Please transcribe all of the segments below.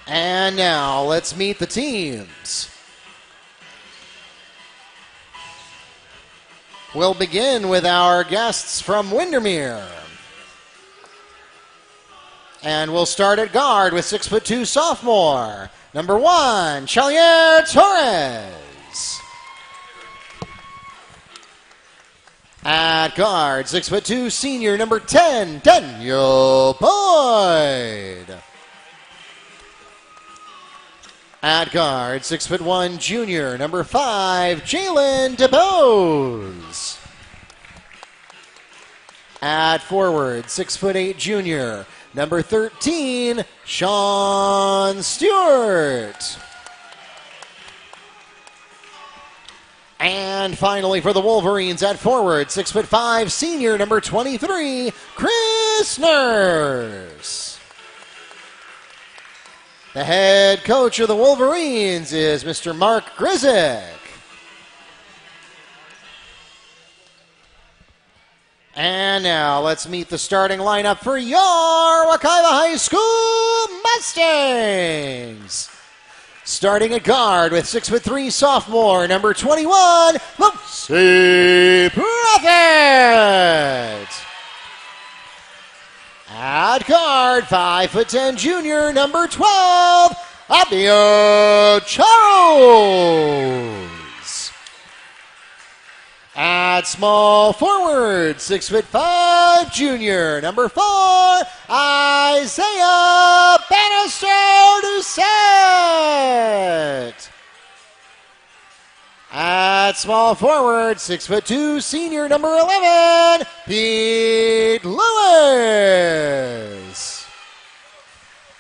And now let's meet the teams. We'll begin with our guests from Windermere. And we'll start at guard with 6'2" sophomore, number 1, Chalier Torres. At guard, 6'2" senior, number 10, Daniel Boyd. At guard, 6'1" junior, number 5, Jalen DeBose. At forward, 6'8" junior, number 13, Sean Stewart. And finally for the Wolverines at forward, 6'5" senior, number 23, Chris Nurse. The head coach of the Wolverines is Mr. Mark Grizik. And now let's meet the starting lineup for your Wekiva High School Mustangs. Starting at guard with 6'3" sophomore, number 21, Lucy Prophet. At guard, 5'10" junior, number 12, Abio Charles. At small forward, 6'5" junior, number 4, Isaiah Bannister Doucette. At small forward, 6'2" senior, number 11, Pete Lewis.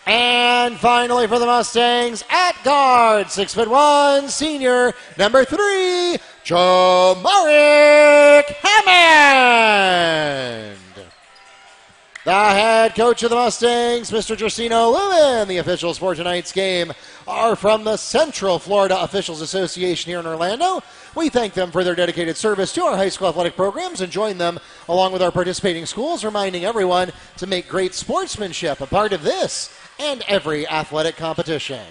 And finally for the Mustangs, at guard, 6'1" senior, number 3, Jomaric Hammond. The head coach of the Mustangs, Mr. Jacino Lewin. The officials for tonight's game are from the Central Florida Officials Association here in Orlando. We thank them for their dedicated service to our high school athletic programs and join them along with our participating schools, reminding everyone to make great sportsmanship a part of this and every athletic competition.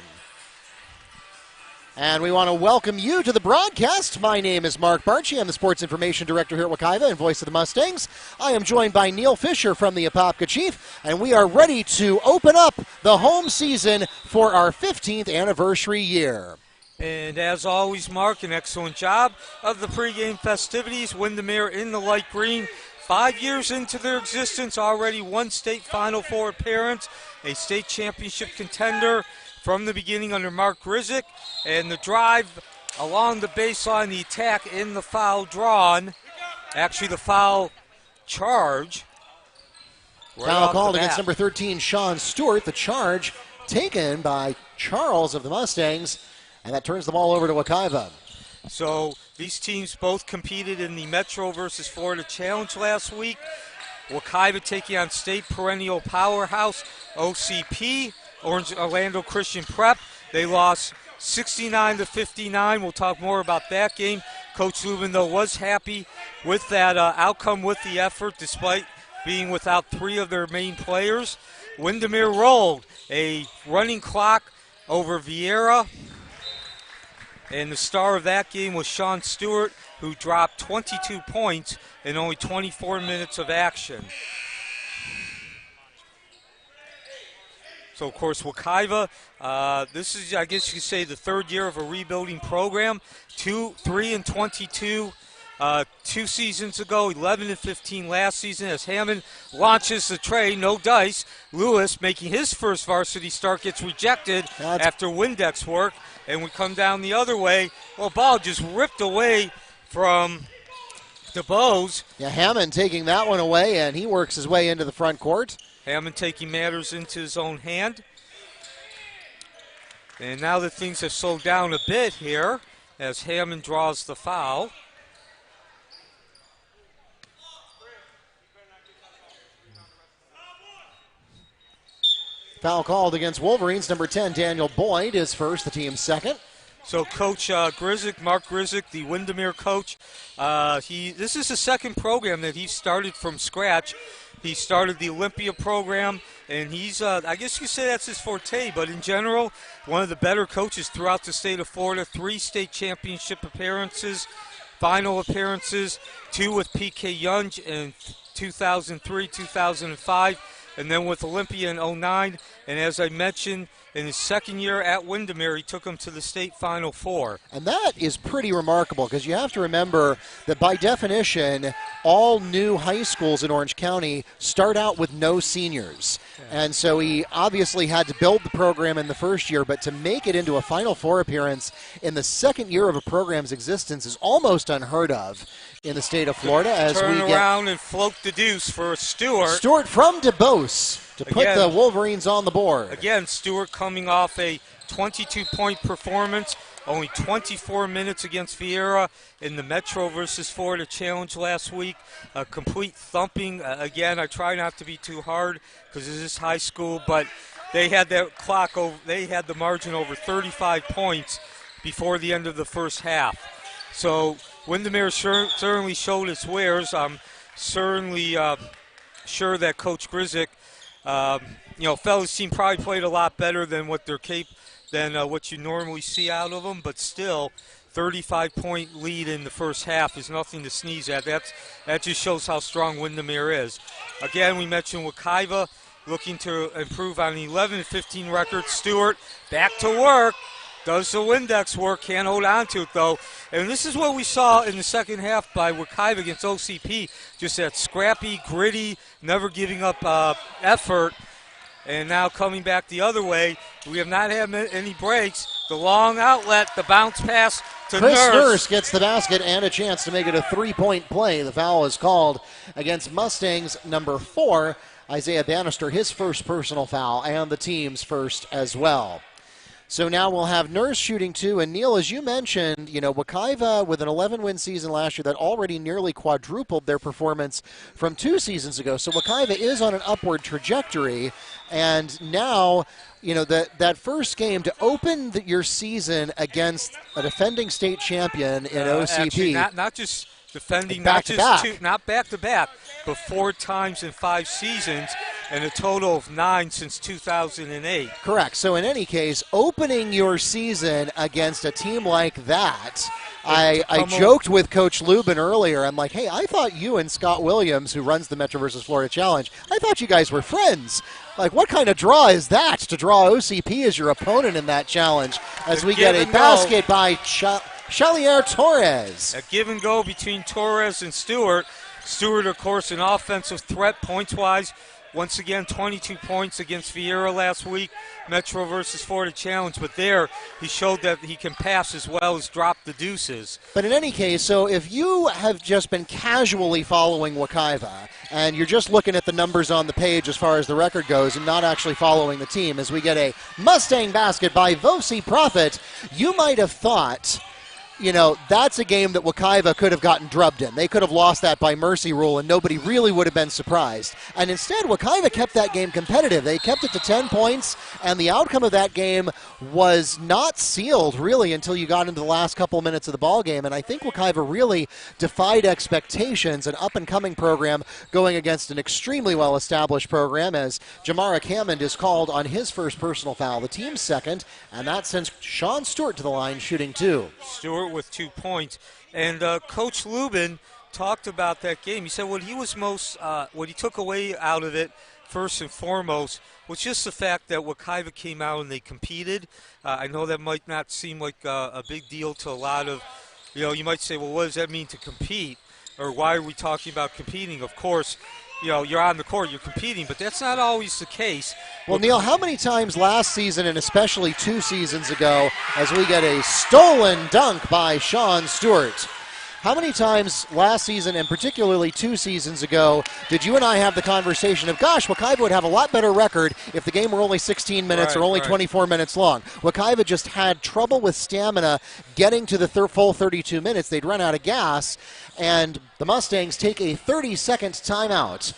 And we want to welcome you to the broadcast. My name is Mark Barchi. I'm the Sports Information Director here at Wekiva and voice of the Mustangs. I am joined by Neil Fisher from the Apopka Chief, and we are ready to open up the home season for our 15th anniversary year. And as always, Mark, an excellent job of the pregame festivities. Windermere in the light green. 5 years into their existence, already one state Final Four appearance, a state championship contender from the beginning under Mark Grizik, and the drive along the baseline, the attack in the foul drawn, actually the foul charge. Foul called against number 13, Sean Stewart. The charge taken by Charles of the Mustangs, and that turns the ball over to Wekiva. So these teams both competed in the Metro versus Florida Challenge last week. Wekiva taking on state perennial powerhouse OCP, Orlando Christian Prep. They lost 69-59. We'll talk more about that game. Coach Lubin, though, was happy with that outcome, with the effort, despite being without 3 of their main players. Windermere rolled a running clock over Vieira, and the star of that game was Sean Stewart, who dropped 22 points in only 24 minutes of action. So, of course, Wekiva, this is, I guess you could say, the third year of a rebuilding program. 3-22 2 seasons ago, 11-15 last season as Hammond launches the tray, no dice. Lewis, making his first varsity start, gets rejected after Windex work, and we come down the other way. Well, ball just ripped away from DeBose. Yeah, Hammond taking that one away, and he works his way into the front court. Hammond taking matters into his own hand. And now that things have slowed down a bit here as Hammond draws the foul. Foul called against Wolverines. Number 10, Daniel Boyd, is first, the team's second. So Coach Grizik, Mark Grizik, the Windermere coach, this is the second program that he started from scratch. He started the Olympia program and he's, I guess you could say that's his forte, but in general, one of the better coaches throughout the state of Florida. 3 state championship appearances, final appearances, 2 with PK Yunge in 2003, 2005, and then with Olympia in 09. And as I mentioned, in his second year at Windermere, he took him to the state Final Four. And that is pretty remarkable because you have to remember that by definition, all new high schools in Orange County start out with no seniors. And so he obviously had to build the program in the first year, but to make it into a Final Four appearance in the second year of a program's existence is almost unheard of in the state of Florida. As Turn we around and float the deuce for Stewart. Stewart from DuBose to put the Wolverines on the board. Again, Stewart coming off a 22-point performance, only 24 minutes against Vieira in the Metro versus Florida Challenge last week. A complete thumping. Again, I try not to be too hard because this is high school, but they had that clock over. They had the margin over 35 points before the end of the first half. So Windermere certainly showed its wares. I'm certainly sure that Coach Grizik, felt his team probably played a lot better than what they're what you normally see out of them, but still, 35-point lead in the first half is nothing to sneeze at. That just shows how strong Windermere is. Again, we mentioned Wekiva looking to improve on the 11-15 record. Stewart back to work. Does the Windex work, can't hold on to it, though. And this is what we saw in the second half by Wekiva against OCP. Just that scrappy, gritty, never giving up effort. And now coming back the other way, we have not had any breaks. The long outlet, the bounce pass to Chris Nurse. Nurse gets the basket and a chance to make it a 3-point play. The foul is called against Mustangs number 4, Isaiah Bannister, his first personal foul, and the team's first as well. So now we'll have Nurse shooting 2. And Neil, as you mentioned, Wekiva with an 11-win season last year that already nearly quadrupled their performance from 2 seasons ago. So Wekiva is on an upward trajectory. And now, that first game to open your season against a defending state champion in OCP. Actually, not just defending, not back to back, but 4 times in 5 seasons, and a total of 9 since 2008. Correct. So in any case, opening your season against a team like that, I joked with Coach Lubin earlier. I'm like, hey, I thought you and Scott Williams, who runs the Metro versus Florida Challenge, I thought you guys were friends. Like, what kind of draw is that to draw OCP as your opponent in that challenge as we get a basket by Chalier Torres. A give and go between Torres and Stewart. Stewart, of course, an offensive threat points-wise. Once again, 22 points against Vieira last week, Metro versus Florida Challenge. But there, he showed that he can pass as well as drop the deuces. But in any case, so if you have just been casually following Wekiva and you're just looking at the numbers on the page as far as the record goes and not actually following the team, as we get a Mustang basket by Vosi Prophet, you might have thought, that's a game that Wekiva could have gotten drubbed in. They could have lost that by mercy rule, and nobody really would have been surprised. And instead, Wekiva kept that game competitive. They kept it to 10 points, and the outcome of that game was not sealed, really, until you got into the last couple of minutes of the ball game. And I think Wekiva really defied expectations, an up-and-coming program going against an extremely well-established program, as Jamaric Hammond is called on his first personal foul, the team's second, and that sends Sean Stewart to the line shooting 2. Stewart with 2 points. And Coach Lubin talked about that game. He said what he took away out of it, first and foremost, was just the fact that Wekiva came out and they competed. I know that might not seem like a big deal to a lot of, you might say, well, what does that mean to compete? Or why are we talking about competing? Of course, you're on the court, you're competing, but that's not always the case. Well, Neil, how many times last season, and especially 2 seasons ago, as we get a stolen dunk by Sean Stewart, how many times last season, and particularly 2 seasons ago, did you and I have the conversation of, gosh, Wekiva would have a lot better record if the game were only 16 minutes or only 24 minutes long? Wekiva just had trouble with stamina getting to the full 32 minutes. They'd run out of gas, and the Mustangs take a 30-second timeout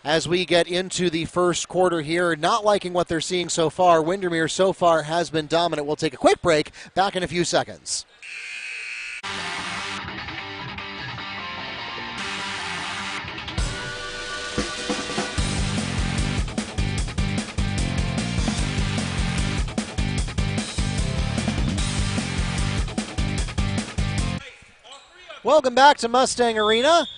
as we get into the first quarter here. Not liking what they're seeing so far. Windermere so far has been dominant. We'll take a quick break. Back in a few seconds. Welcome back to Mustang Arena.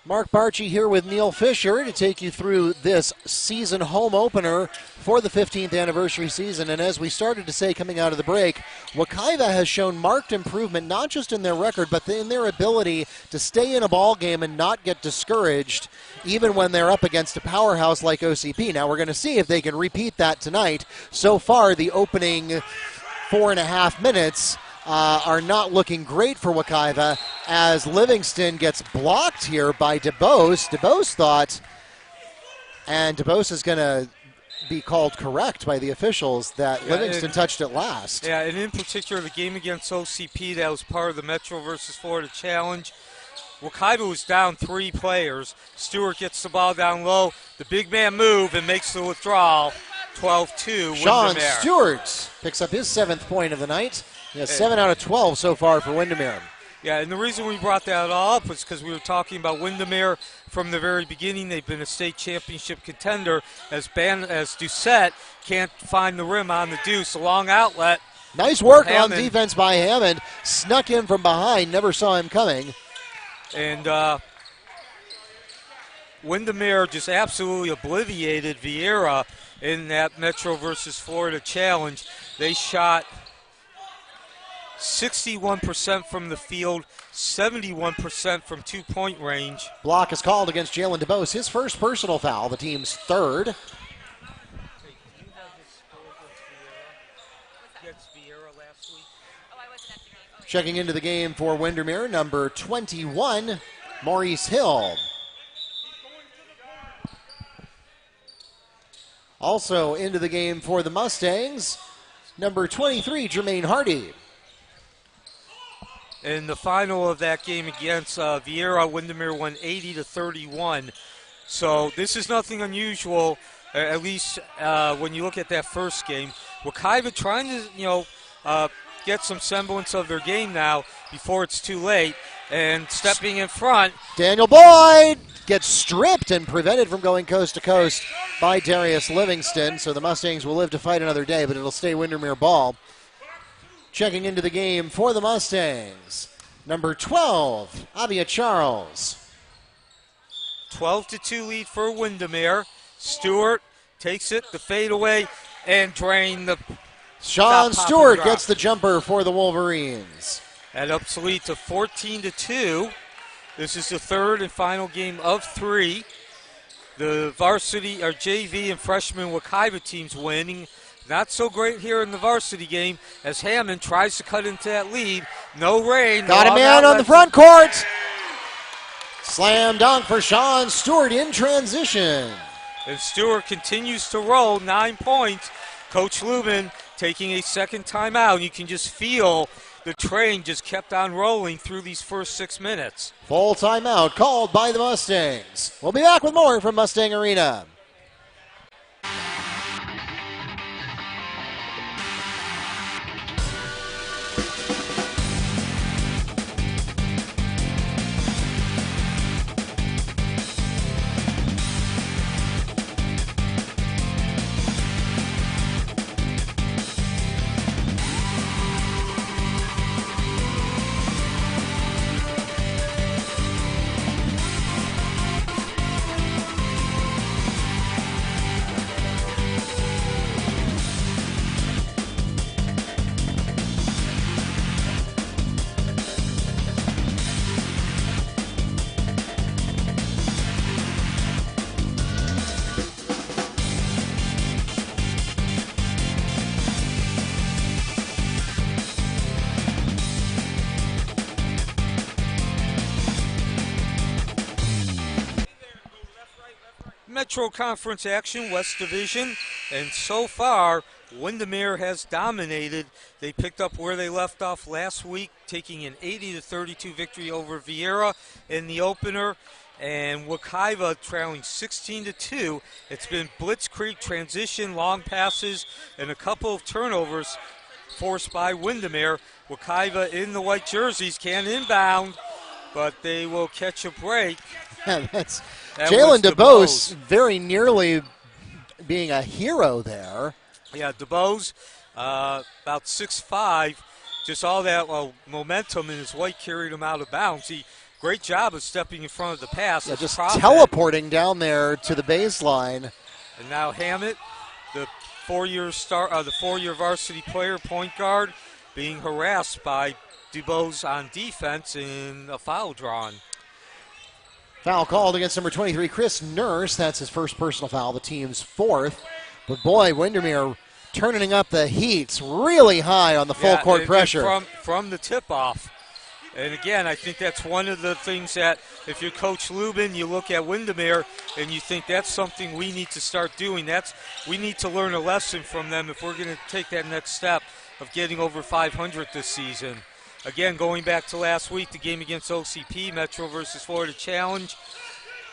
Mark Barchi here with Neil Fisher to take you through this season home opener for the 15th anniversary season. And as we started to say coming out of the break, Wekiva has shown marked improvement not just in their record, but in their ability to stay in a ball game and not get discouraged, even when they're up against a powerhouse like OCP. Now we're going to see if they can repeat that tonight. So far, the opening 4.5 minutes are not looking great for Wekiva as Livingston gets blocked here by DeBose. DeBose thought, and DeBose is going to be called correct by the officials, that Livingston touched it last. Yeah, and in particular, the game against OCP, that was part of the Metro versus Florida Challenge. Wekiva was down 3 players. Stewart gets the ball down low. The big man move and makes the withdrawal. 12-2. Sean Windermere. Stewart picks up his 7th point of the night. He has 7 out of 12 so far for Windermere. Yeah, and the reason we brought that all up was because we were talking about Windermere from the very beginning. They've been a state championship contender as Doucette can't find the rim on the deuce. A long outlet. Nice work Hammond. on defense by Hammond. Snuck in from behind. Never saw him coming. And Windermere just absolutely obliterated Vieira in that Metro versus Florida Challenge. They shot 61% from the field, 71% from 2-point range. Block is called against Jalen DeBose. His first personal foul, the team's 3rd. Checking into the game for Windermere, number 21, Maurice Hill. Also into the game for the Mustangs, number 23, Jermaine Hardy. In the final of that game against Vieira, Windermere won 80-31. So this is nothing unusual, at least when you look at that first game. Wekiva trying to, get some semblance of their game now before it's too late. And stepping in front. Daniel Boyd gets stripped and prevented from going coast to coast by Darius Livingston. So the Mustangs will live to fight another day, but it'll stay Windermere ball. Checking into the game for the Mustangs, number 12, Avia Charles. 12-2 lead for Windermere. Stewart takes it, the fadeaway, and drain the. Sean Stewart gets the jumper for the Wolverines. That ups the lead to 14-2. This is the 3rd and final game of 3. The varsity, or JV, and freshman Wekiva teams winning. Not so great here in the varsity game as Hammond tries to cut into that lead. No rain. Got a man on the front court. Slam dunk for Sean Stewart in transition. And Stewart continues to roll, 9 points. Coach Lubin taking a second timeout. You can just feel the train just kept on rolling through these first 6 minutes. Full timeout called by the Mustangs. We'll be back with more from Mustang Arena. Metro Conference action, West Division, and so far, Windermere has dominated. They picked up where they left off last week, taking an 80-32 victory over Vieira in the opener, and Wekiva trailing 16-2. It's been blitzkrieg transition, long passes, and a couple of turnovers forced by Windermere. Wekiva in the white jerseys can inbound, but they will catch a break. Yeah, that's Jalen DeBose very nearly being a hero there. Yeah, DeBose, about 6'5", just all that momentum, and his weight carried him out of bounds. Great job of stepping in front of the pass. Yeah, just teleporting down there to the baseline. And now Hammett, the four-year varsity player, point guard, being harassed by DuBose on defense in a foul drawn. Foul called against number 23, Chris Nurse. That's his first personal foul, the team's fourth. But boy, Windermere turning up the heats really high on the full court pressure. From the tip-off. And again, I think that's one of the things that if you're Coach Lubin, you look at Windermere and you think that's something we need to start doing. We need to learn a lesson from them if we're going to take that next step of getting over 500 this season. Again, going back to last week, the game against OCP, Metro versus Florida Challenge,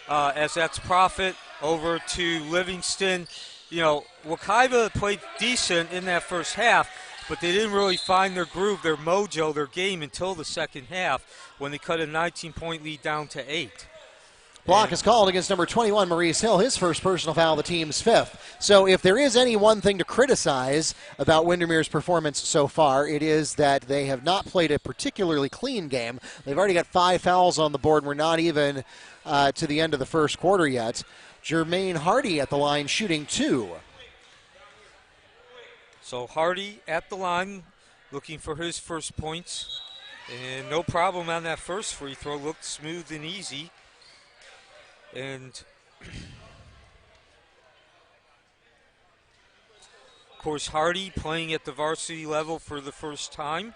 as that's Profit over to Livingston. You know, Wekiva played decent in that first half, but they didn't really find their groove, their mojo, their game until the second half when they cut a 19-point lead down to 8. Block is called against number 21, Maurice Hill, his first personal foul, the team's fifth. So if there is any one thing to criticize about Windermere's performance so far, it is that they have not played a particularly clean game. They've already got 5 fouls on the board, and we're not even to the end of the first quarter yet. Jermaine Hardy at the line shooting 2. So Hardy at the line looking for his first points. And no problem on that first free throw. Looked smooth and easy. And of course, Hardy playing at the varsity level for the first time.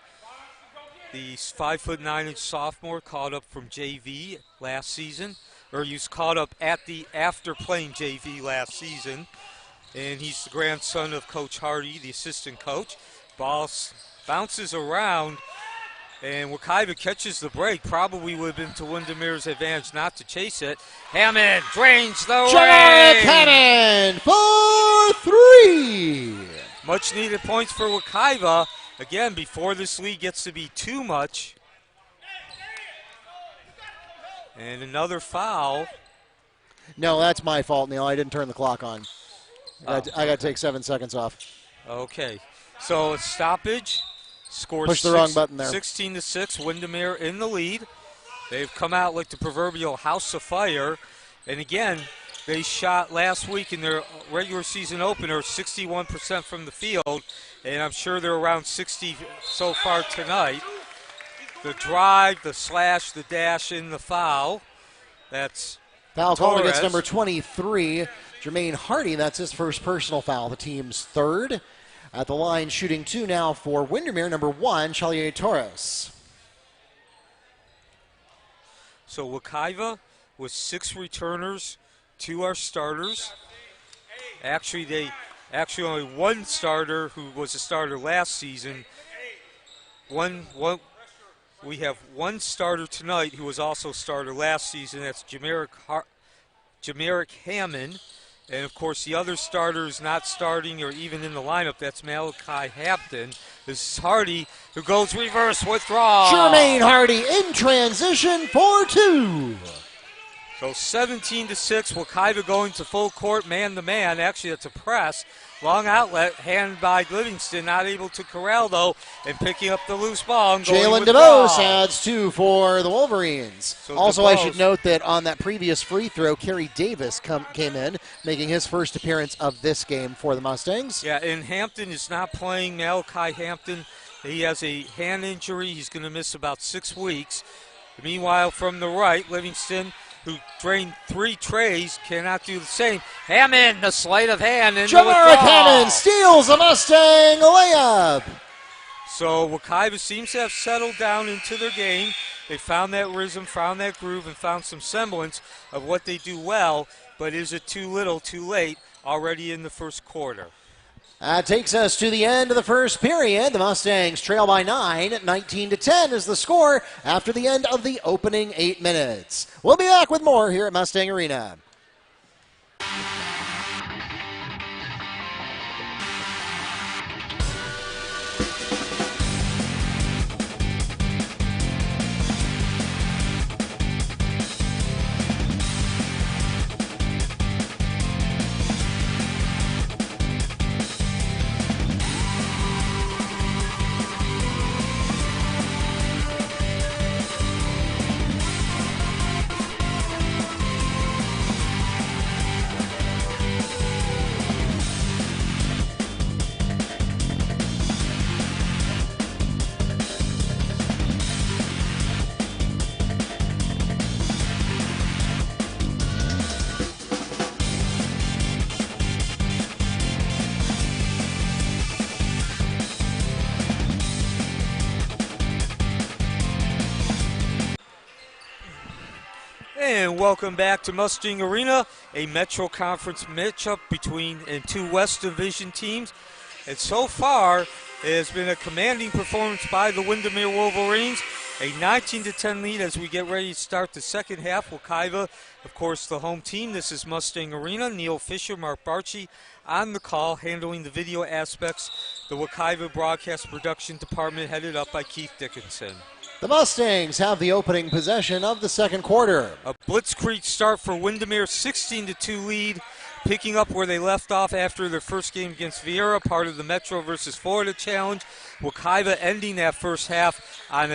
The 5'9" sophomore caught up from JV last season, or he was caught up after playing JV last season. And he's the grandson of Coach Hardy, the assistant coach. Ball bounces around, and Wekiva catches the break. Probably would have been to Windermere's advantage not to chase it. Hammond drains the Jared rain. Hammond for 3. Much needed points for Wekiva. Again, before this lead gets to be too much. And another foul. No, that's my fault, Neil. I didn't turn the clock on. I got to take 7 seconds off. Okay. So it's stoppage. Scores Push the wrong button there. 16-6, Windermere in the lead. They've come out like the proverbial house of fire. And again, they shot last week in their regular season opener 61% from the field. And I'm sure they're around 60 so far tonight. The drive, the slash, the dash, and the foul. That's foul Torres. called against number 23, Jermaine Hardy. That's his first personal foul, the team's third. At the line, shooting 2 now for Windermere, number 1, Chalier Torres. So Wekiva with 6 returners, 2 are starters. Actually, only one starter who was a starter last season. We have one starter tonight who was also a starter last season. That's Jameric Hammond. And, of course, the other starter is not starting or even in the lineup. That's Malachi Hampton. This is Hardy, who goes reverse withdrawal. Jermaine Hardy in transition for 2. So 17-6, Wekiva going to full court, man-to-man. Actually, that's a press. Long outlet, hand by Livingston, not able to corral, though, and picking up the loose ball. Jalen DeBose adds 2 for the Wolverines. So also, I should note that on that previous free throw, Kerry Davis came in, making his first appearance of this game for the Mustangs. Yeah, and Hampton is not playing. Malachi Hampton, he has a hand injury. He's going to miss about 6 weeks. Meanwhile, from the right, Livingston, who drained 3 trays, cannot do the same. Hammond, the sleight of hand. Jamaric Hammond steals a Mustang layup. So Wekiva seems to have settled down into their game. They found that rhythm, found that groove, and found some semblance of what they do well. But is it too little, too late, already in the first quarter? That takes us to the end of the first period. The Mustangs trail by 9. 19-10 is the score after the end of the opening 8 minutes. We'll be back with more here at Mustang Arena. And welcome back to Mustang Arena, a Metro Conference matchup between two West Division teams. And so far, it has been a commanding performance by the Windermere Wolverines. A 19-10 lead as we get ready to start the second half. Wekiva, of course, the home team. This is Mustang Arena. Neil Fisher, Mark Barchi on the call, handling the video aspects. The Wekiva broadcast production department headed up by Keith Dickinson. The Mustangs have the opening possession of the second quarter. A blitzkrieg start for Windermere, 16-2 lead, picking up where they left off after their first game against Vieira, part of the Metro versus Florida Challenge. Wekiva ending that first half on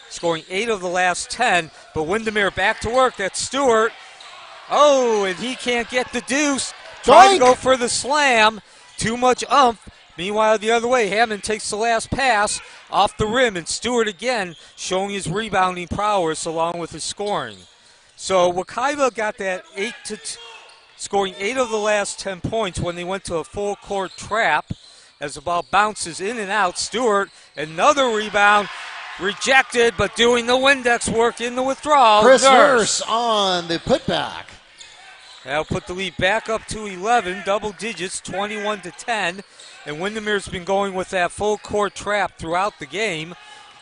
scoring 8 of the last 10, but Windermere back to work. That's Stewart. Oh, and he can't get the deuce. Trying to go for the slam. Too much umph. Meanwhile, the other way, Hammond takes the last pass off the rim, and Stewart again showing his rebounding prowess along with his scoring. So Wekiva got that scoring 8 of the last 10 points when they went to a full court trap as the ball bounces in and out. Stewart, another rebound, rejected, but doing the Windex work in the withdrawal. Chris Nurse on the putback. That'll put the lead back up to 11, double digits, 21-10. And Windermere's been going with that full court trap throughout the game.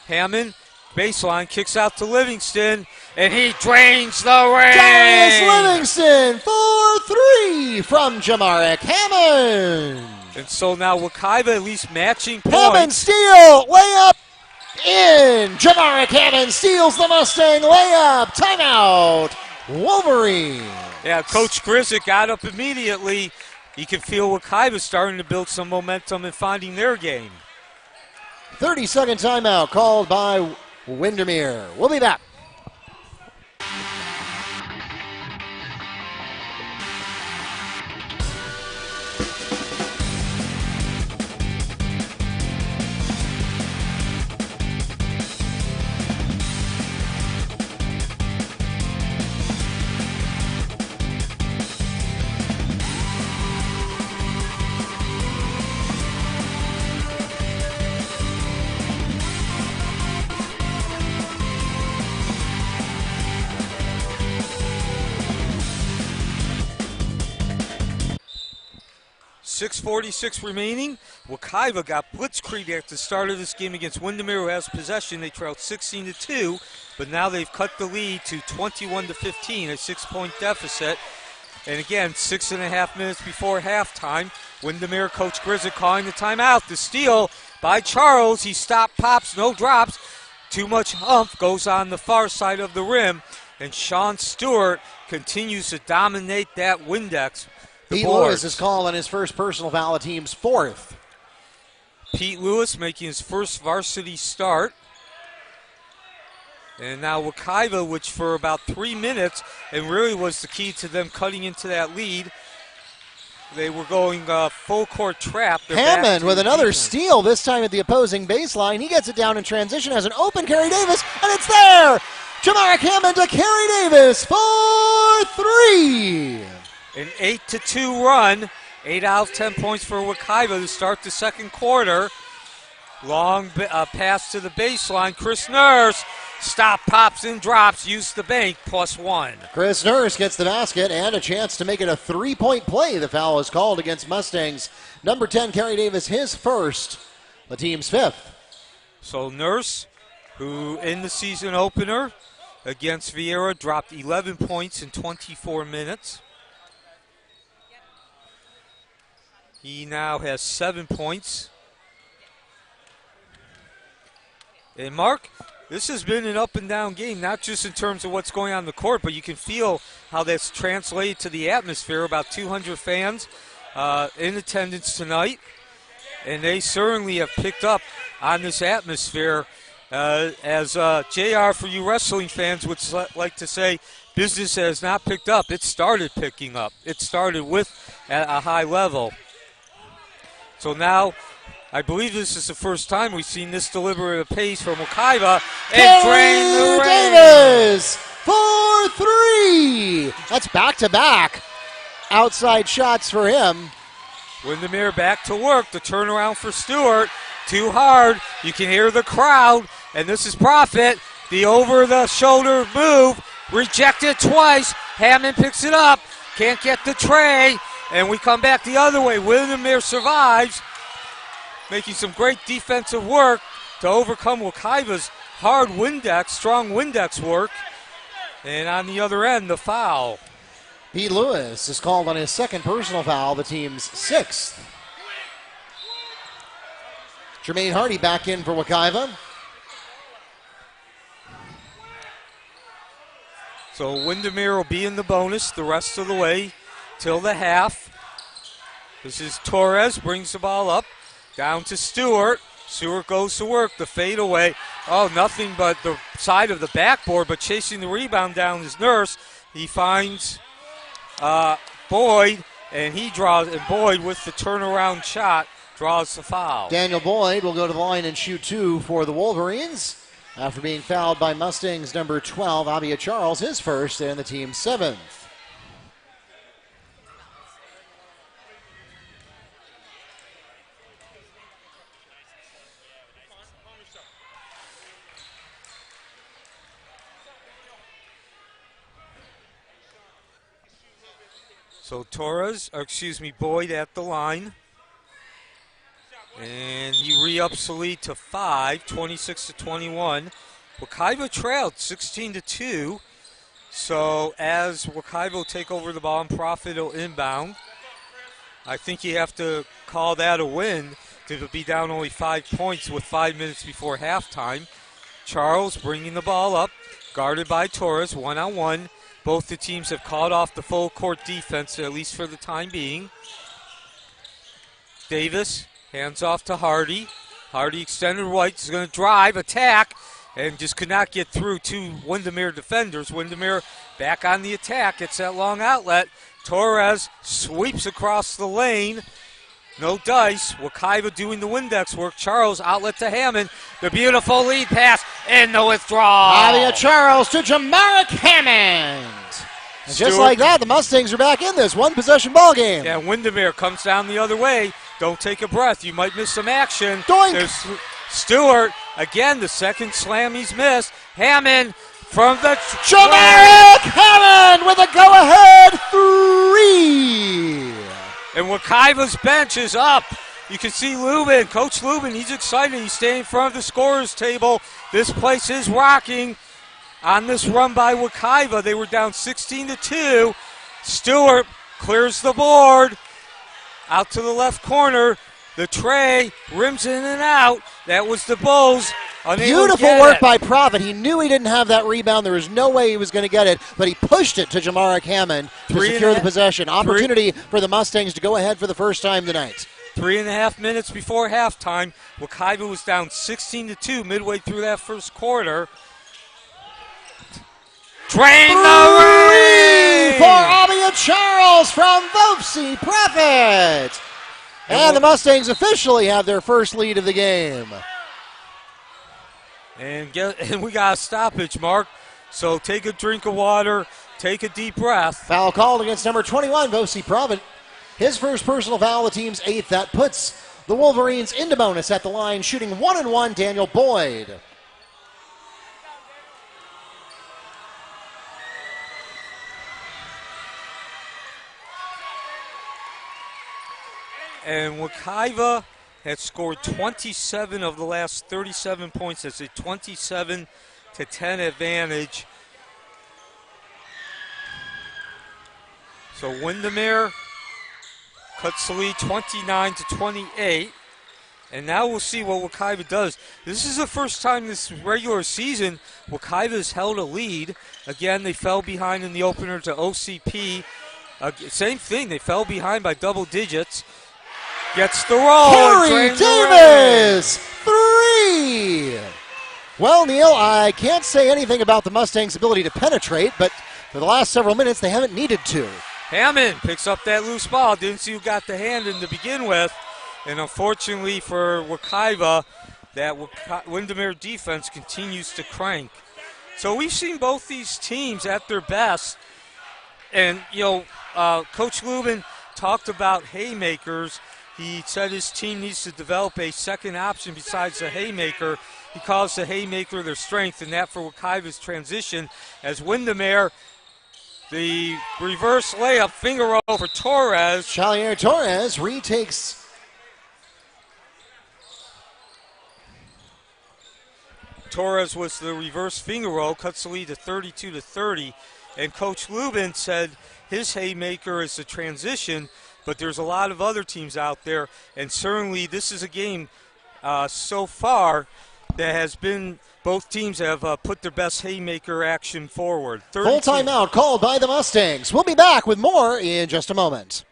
Hammond, baseline, kicks out to Livingston, and he drains the ring. Darius Livingston for 3 from Jamaric Hammond. And so now Wekiva at least matching points. Hammond steal, layup in. Jamaric Hammond steals the Mustang layup. Timeout, Wolverines. Yeah, Coach Grizzick got up immediately. You can feel Wekiva starting to build some momentum and finding their game. 30-second timeout called by Windermere. We'll be back. .46 remaining. Wekiva got blitzkrieg at the start of this game against Windermere, who has possession. They trailed 16-2, but now they've cut the lead to 21-15, a 6-point deficit. And again, 6.5 minutes before halftime, Windermere coach Grizzick calling the timeout. The steal by Charles. He stopped, pops, no drops. Too much umph goes on the far side of the rim, and Sean Stewart continues to dominate that Windex. Pete Lewis is calling his first personal foul, the team's 4th. Pete Lewis making his first varsity start. And now Wekiva, which for about 3 minutes, and really was the key to them cutting into that lead, they were going full court trap. Hammond with another steal, this time at the opposing baseline. He gets it down in transition, has an open Kerry Davis, and it's there! Jamaric Hammond to Kerry Davis for 3! An 8-2 run, 8 out of 10 points for Wekiva to start the second quarter. Long pass to the baseline. Chris Nurse, stop, pops, and drops. Use the bank, +1. Chris Nurse gets the basket and a chance to make it a 3-point play. The foul is called against Mustangs. Number 10, Kerry Davis, his first, the team's 5th. So Nurse, who in the season opener against Vieira dropped 11 points in 24 minutes. He now has 7 points. And Mark, this has been an up and down game, not just in terms of what's going on the court, but you can feel how that's translated to the atmosphere. About 200 fans in attendance tonight. And they certainly have picked up on this atmosphere. As JR, for you wrestling fans, would like to say, business has not picked up. It started picking up. It started with at a high level. So now, I believe this is the first time we've seen this deliberate pace from Wekiva and drain the ring. Davis for 3. That's back-to-back outside shots for him. Windermere back to work. The turnaround for Stewart. Too hard. You can hear the crowd. And this is Profit. The over-the-shoulder move. Rejected twice. Hammond picks it up. Can't get the tray. And we come back the other way. Windermere survives, making some great defensive work to overcome Wekiva's hard Windex, strong Windex work. And on the other end, the foul. Pete Lewis is called on his second personal foul, the team's sixth. Jermaine Hardy back in for Wekiva. So Windermere will be in the bonus the rest of the way till the half. This is Torres, brings the ball up, down to Stewart. Stewart goes to work, the fadeaway. Oh, nothing but the side of the backboard, but chasing the rebound down is Nurse. He finds Boyd, and he draws, and Boyd with the turnaround shot draws the foul. Daniel Boyd will go to the line and shoot two for the Wolverines after being fouled by Mustangs number 12, Abia Charles, his first and the team's seventh. So Boyd at the line. And he re-ups the lead to 5, 26-21. Wekiva trailed 16-2. So as Wekiva will take over the ball and Profit will inbound, I think you have to call that a win to be down only 5 points with 5 minutes before halftime. Charles bringing the ball up, guarded by Torres, one-on-one. Both the teams have called off the full court defense, at least for the time being. Davis hands off to Hardy. Hardy extended right, is going to drive, attack, and just could not get through two Windermere defenders. Windermere back on the attack, gets that long outlet. Torres sweeps across the lane. No dice. Wekiva doing the Windex work. Charles outlet to Hammond. The beautiful lead pass and the withdrawal. Abia Charles to Jamaric Hammond. And just like that, the Mustangs are back in this one-possession ball game. Yeah, Windermere comes down the other way. Don't take a breath. You might miss some action. Doink. There's Stewart. Again, the second slam he's missed. Hammond from the... Jamaric Hammond with a go-ahead three. And Wekiva's bench is up. You can see Lubin, Coach Lubin, he's excited. He's standing in front of the scorer's table. This place is rocking on this run by Wekiva. They were down 16-2. Stewart clears the board. Out to the left corner. The tray rims in and out. That was the Bulls. Beautiful work by Profit. He knew he didn't have that rebound. There was no way he was going to get it, but he pushed it to Jamaric Hammond to secure the possession. Opportunity for the Mustangs to go ahead for the first time tonight. 3.5 minutes before halftime. Wekiva was down 16-2 midway through that first quarter. Drain the ring! For Abia Charles from Vopsy Profit. And the Mustangs officially have their first lead of the game. And we got a stoppage, Mark. So take a drink of water, take a deep breath. Foul called against number 21, Vopsy Profit. His first personal foul, the team's eighth. That puts the Wolverines into bonus at the line, shooting 1-1, Daniel Boyd. And Wekiva had scored 27 of the last 37 points. That's a 27-10 advantage. So Windermere cuts the lead 29-28. And now we'll see what Wekiva does. This is the first time this regular season Wekiva has held a lead. Again, they fell behind in the opener to OCP. Same thing, they fell behind by double digits. Gets the roll. Corey Davis, three. Well, Neil, I can't say anything about the Mustangs' ability to penetrate, but for the last several minutes, they haven't needed to. Hammond picks up that loose ball. Didn't see who got the hand in to begin with. And unfortunately for Wekiva, that Windermere defense continues to crank. So we've seen both these teams at their best. And, Coach Lubin talked about haymakers. He said his team needs to develop a second option besides the haymaker. He calls the haymaker their strength, and that for Wekiva's transition. As Windermere, the reverse layup, finger roll for Torres. Chalier Torres retakes. Torres was the reverse finger roll, cuts the lead to 32-30. And Coach Lubin said his haymaker is the transition, but there's a lot of other teams out there, and certainly this is a game so far that has been, both teams have put their best haymaker action forward. Full timeout called by the Mustangs. We'll be back with more in just a moment.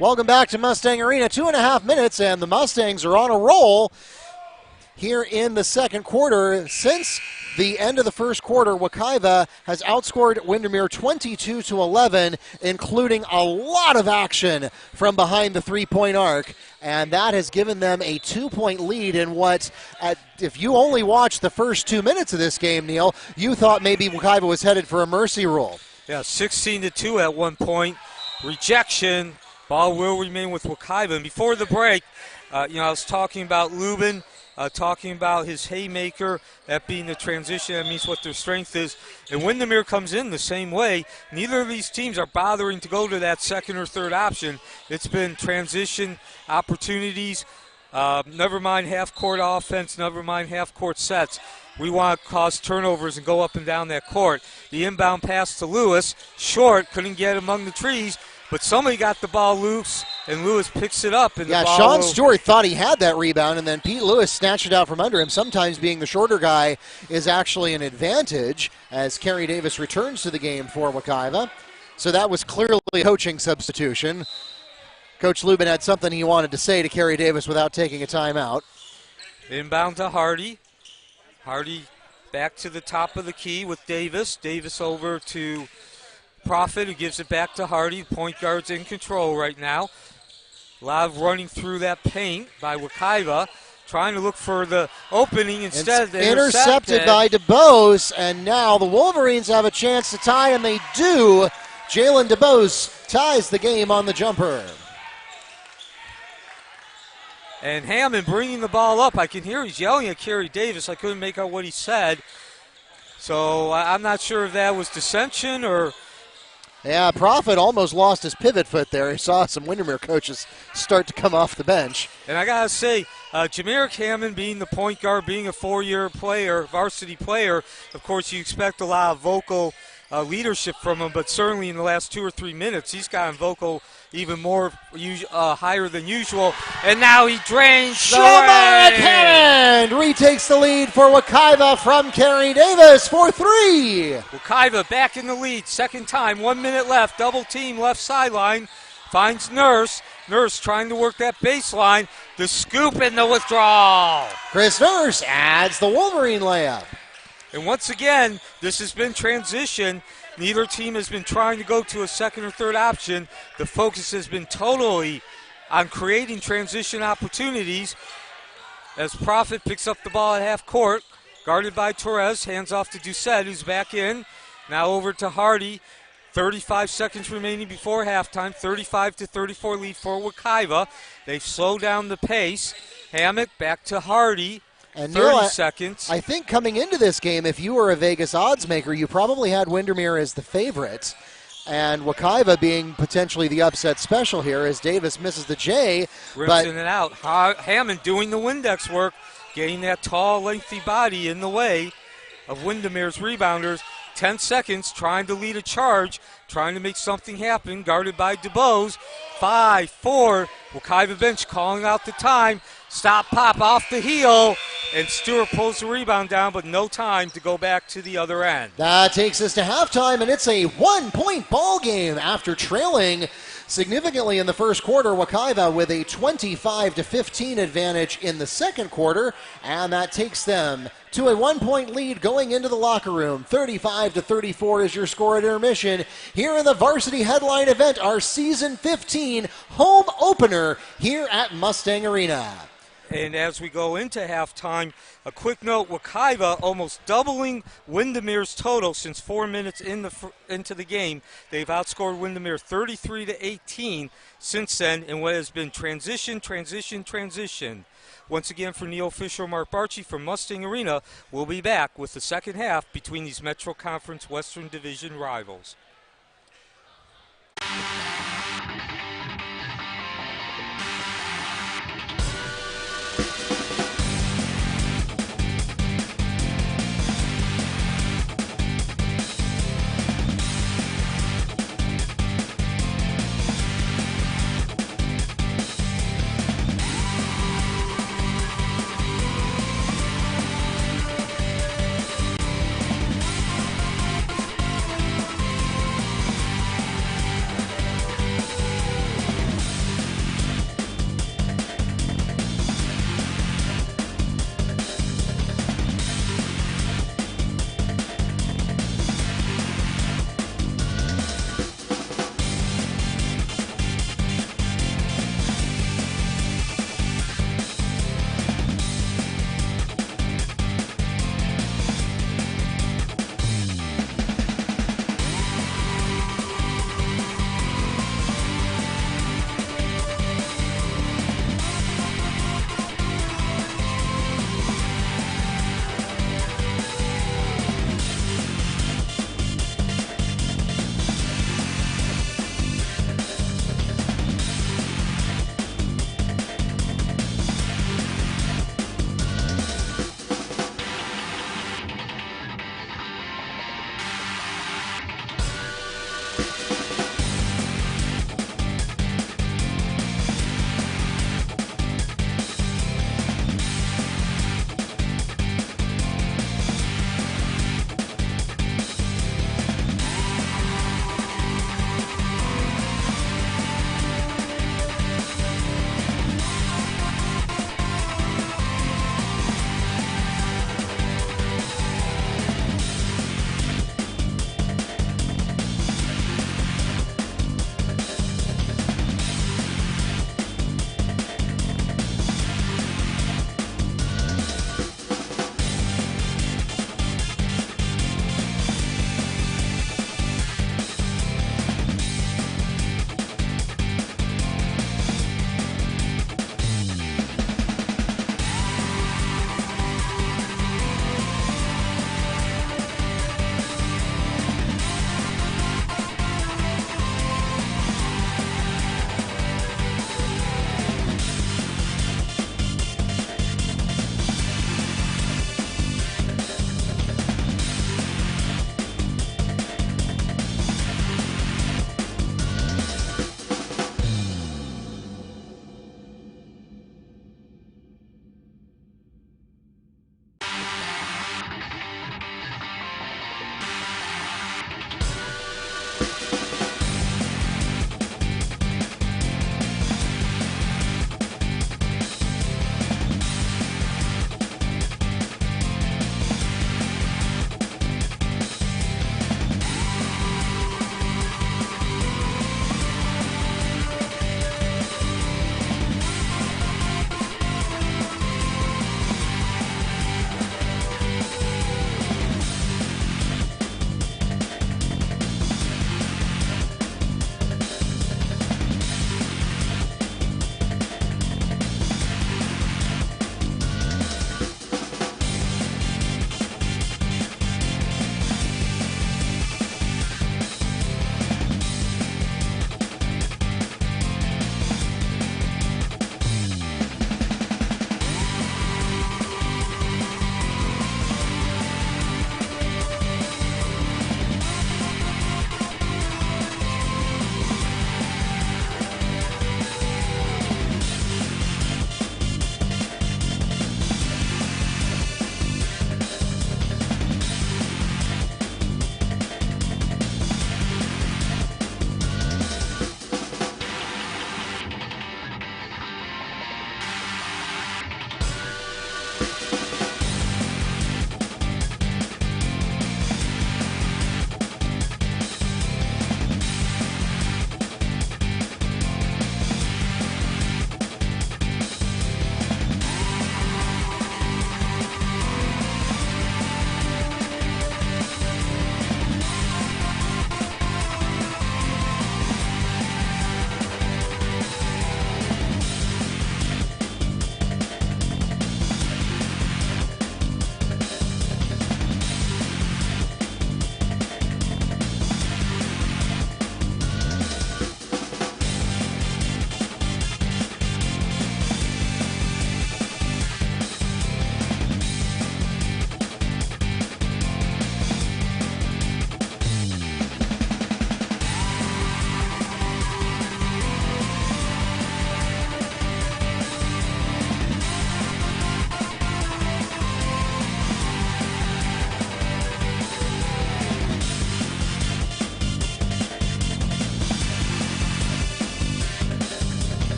Welcome back to Mustang Arena. 2.5 minutes, and the Mustangs are on a roll here in the second quarter. Since the end of the first quarter, Wekiva has outscored Windermere 22-11, including a lot of action from behind the three-point arc, and that has given them a 2-point lead in what, if you only watched the first 2 minutes of this game, Neil, you thought maybe Wekiva was headed for a mercy rule. Yeah, 16-2 at one point. Rejection. Ball will remain with Wekiva. And before the break, I was talking about Lubin, talking about his haymaker, that being the transition. That means what their strength is. And Windermere comes in the same way. Neither of these teams are bothering to go to that second or third option. It's been transition opportunities, never mind half-court offense, never mind half-court sets. We want to cause turnovers and go up and down that court. The inbound pass to Lewis, short, couldn't get among the trees. But somebody got the ball loose, and Lewis picks it up. And Sean Stewart thought he had that rebound, and then Pete Lewis snatched it out from under him. Sometimes being the shorter guy is actually an advantage as Kerry Davis returns to the game for Wekiva. So that was clearly a coaching substitution. Coach Lubin had something he wanted to say to Kerry Davis without taking a timeout. Inbound to Hardy. Hardy back to the top of the key with Davis. Davis over to Prophet, who gives it back to Hardy. Point guard's in control right now. A lot of running through that paint by Wekiva, trying to look for the opening. Instead, they intercepted by DeBose, and now the Wolverines have a chance to tie, and they do. Jalen DeBose ties the game on the jumper. And Hammond bringing the ball up. I can hear he's yelling at Kerry Davis. I couldn't make out what he said. So I'm not sure if that was dissension or... Yeah, Prophet almost lost his pivot foot there. He saw some Windermere coaches start to come off the bench. And I got to say, Jamerick Hammond being the point guard, being a four-year player, varsity player, of course you expect a lot of vocal leadership from him, but certainly in the last 2 or 3 minutes he's gotten vocal even more higher than usual. And now he drains Jamerick Hammond retakes the lead for Wekiva from Kerry Davis for 3. Wekiva back in the lead, second time, 1 minute left, double team left sideline, finds Nurse. Nurse trying to work that baseline, the scoop and the withdrawal. Chris Nurse adds the Wolverine layup. And once again, this has been transition. Neither team has been trying to go to a second or third option. The focus has been totally on creating transition opportunities. As Prophet picks up the ball at half court, guarded by Torres, hands off to Doucette, who's back in. Now over to Hardy. 35 seconds remaining before halftime. 35-34 lead for Wekiva. They've slowed down the pace. Hammock back to Hardy. And 30 Neil, seconds. I think coming into this game, if you were a Vegas odds maker, you probably had Windermere as the favorite. And Wekiva being potentially the upset special here as Davis misses the J. Rinsing it out. Hammond doing the Windex work, getting that tall, lengthy body in the way of Windermere's rebounders. 10 seconds, trying to lead a charge, trying to make something happen, guarded by DeBose. 5, 4, Wekiva bench calling out the time. Stop, pop, off the heel, and Stewart pulls the rebound down, but no time to go back to the other end. That takes us to halftime, and it's a 1-point ball game after trailing Significantly in the first quarter, Wekiva with a 25-15 advantage in the second quarter, and that takes them to a 1-point lead going into the locker room. 35-34 is your score at intermission here in the Varsity Headline event, our Season 15 home opener here at Mustang Arena. And as we go into halftime, a quick note, Wekiva almost doubling Windermere's total since 4 minutes into the game. They've outscored Windermere 33-18 since then in what has been transition. Once again, for Neil Fisher, Mark Barchi from Mustang Arena, we'll be back with the second half between these Metro Conference Western Division rivals.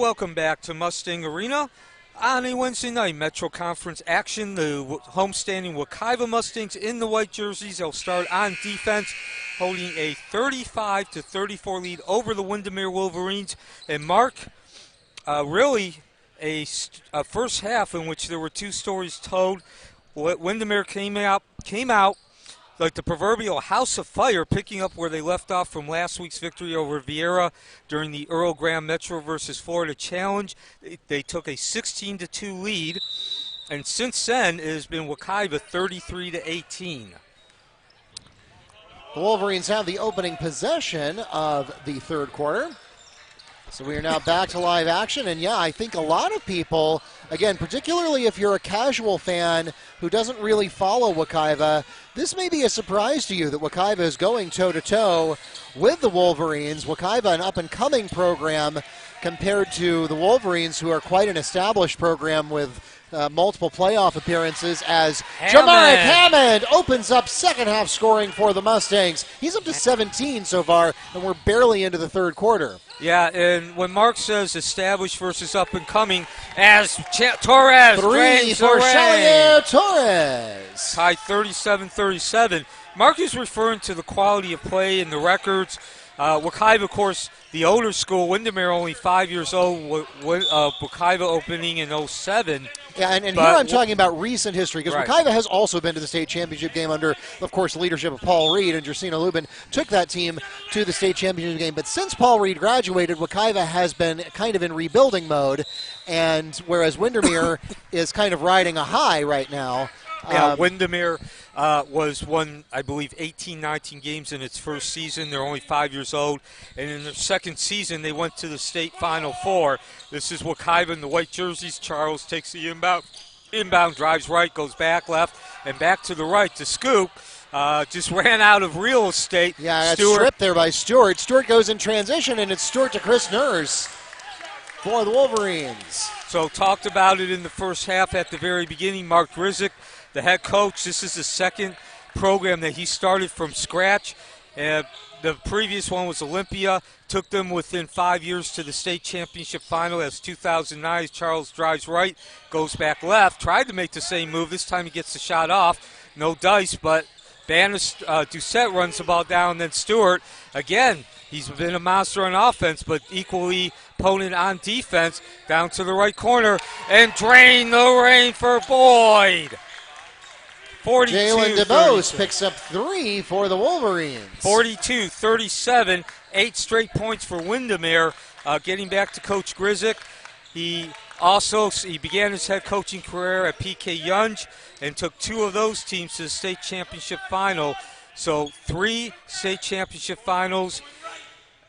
welcome back to Mustang Arena. On a Wednesday night, Metro Conference action, the homestanding Wekiva Mustangs in the white jerseys. They'll start on defense, holding a 35-34 lead over the Windermere Wolverines. And Mark, really a first half in which there were two stories told. Windermere came out like the proverbial house of fire, picking up where they left off from last week's victory over Vieira during the Earl Graham Metro versus Florida Challenge. They took a 16-2 lead, and since then it has been Wekiva 33-18. The Wolverines have the opening possession of the third quarter. So we are now back to live action, and yeah, I think a lot of people, again, particularly if you're a casual fan who doesn't really follow Wekiva, this may be a surprise to you that Wekiva is going toe-to-toe with the Wolverines. Wekiva, an up-and-coming program compared to the Wolverines, who are quite an established program with multiple playoff appearances, as Jamaric Hammond opens up second half scoring for the Mustangs. He's up to 17 so far, and we're barely into the third quarter. Yeah, and when Mark says established versus up and coming, as Torres three for Chalier Torres. Tied 37-37. Mark is referring to the quality of play and the records. Wekiva, of course, the older school. Windermere only 5 years old. Wekiva opening in 07. Yeah, and here I'm talking about recent history, because Wekiva has also been to the state championship game under, of course, leadership of Paul Reed, and Gersino Lubin took that team to the state championship game. But since Paul Reed graduated, Wekiva has been kind of in rebuilding mode, and whereas Windermere is kind of riding a high right now. Yeah, Windermere won, I believe, 18, 19 games in its first season. They're only 5 years old. And in their second season, they went to the state Final Four. This is Wekiva in the white jerseys. Charles takes the inbound, drives right, goes back left, and back to the right to Scoop. Just ran out of real estate. Yeah, it's stripped there by Stewart. Stewart goes in transition, and it's Stewart to Chris Nurse for the Wolverines. So talked about it in the first half at the very beginning. Mark Grizik, the head coach, this is the second program that he started from scratch. The previous one was Olympia, took them within 5 years to the state championship final. As 2009, Charles drives right, goes back left, tried to make the same move. This time he gets the shot off. No dice, but Doucette runs the ball down. Then Stewart, again, he's been a monster on offense, but equally potent on defense. Down to the right corner, and drain the rain for Boyd. Jalen DeBose picks up 3 for the Wolverines. 42-37, 8 straight points for Windermere. Getting back to Coach Grizik, he began his head coaching career at PK Yonge and took 2 of those teams to the state championship final. So 3 state championship finals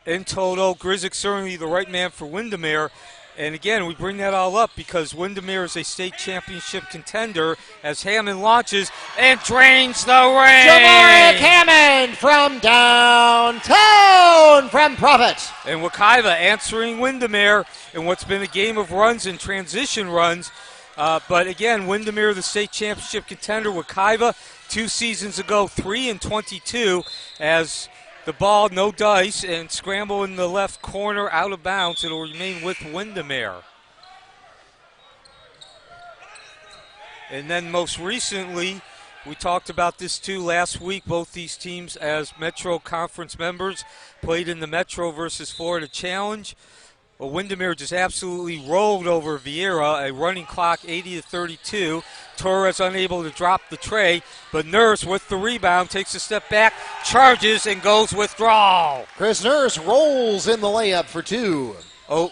in total. Grizik certainly the right man for Windermere. And again, we bring that all up because Windermere is a state championship contender as Hammond launches and drains the rain. Jamaric Hammond from downtown from Prophet. And Wekiva answering Windermere in what's been a game of runs and transition runs. But again, Windermere, the state championship contender. Wekiva, 2 seasons ago, 3-22 as the ball, no dice, and scramble in the left corner, out of bounds. It'll remain with Windermere. And then most recently, we talked about this too last week. Both these teams, as Metro Conference members, played in the Metro versus Florida Challenge. Well, Windermere just absolutely rolled over Vieira, a running clock 80-32. Torres unable to drop the tray, but Nurse with the rebound takes a step back, charges, and goes withdrawal. Chris Nurse rolls in the layup for 2.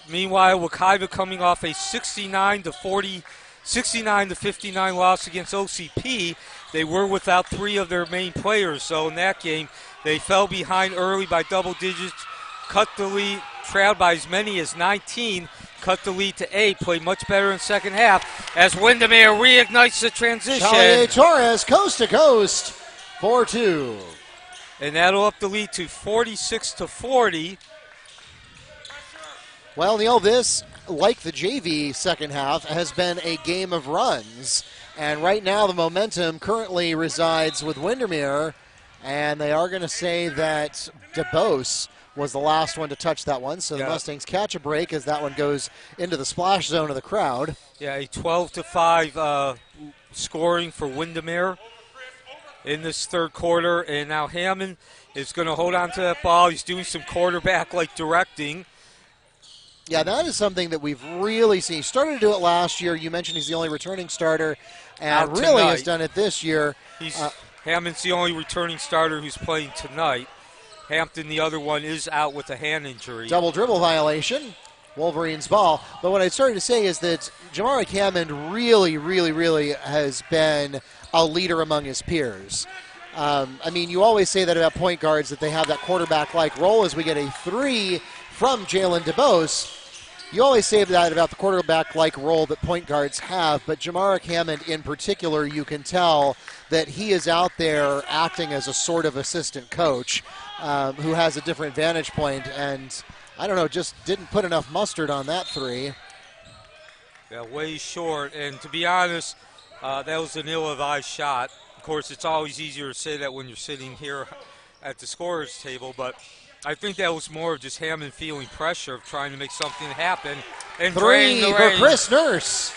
Meanwhile, Wekiva coming off a 69-59 loss against OCP. They were without 3 of their main players, so in that game, they fell behind early by double digits, cut the lead, trailed by as many as 19, cut the lead to 8, played much better in second half as Windermere reignites the transition. Chalier Torres coast to coast for 2. And that'll up the lead to 46-40. Well, Neil, this, like the JV second half, has been a game of runs. And right now the momentum currently resides with Windermere, and they are going to say that DeBose was the last one to touch that one. So the Mustangs catch a break as that one goes into the splash zone of the crowd. Yeah, a 12-5 scoring for Windermere in this third quarter. And now Hammond is going to hold on to that ball. He's doing some quarterback-like directing. Yeah, that is something that we've really seen. He started to do it last year. You mentioned he's the only returning starter, and really has done it this year. Hammond's the only returning starter who's playing tonight. Hampton, the other one, is out with a hand injury. Double dribble violation. Wolverines ball. But what I started to say is that Jamaric Hammond really has been a leader among his peers. I mean, you always say that about point guards, that they have that quarterback-like role. As we get a three from Jalen DeBose, you always say that about the quarterback-like role that point guards have, but Jamaric Hammond in particular, you can tell that he is out there acting as a sort of assistant coach who has a different vantage point, and I don't know, just didn't put enough mustard on that three. Yeah, way short, and to be honest, that was an ill-advised shot. Of course, it's always easier to say that when you're sitting here at the scorer's table, but I think that was more of just Hammond feeling pressure of trying to make something happen. And three for Chris Nurse.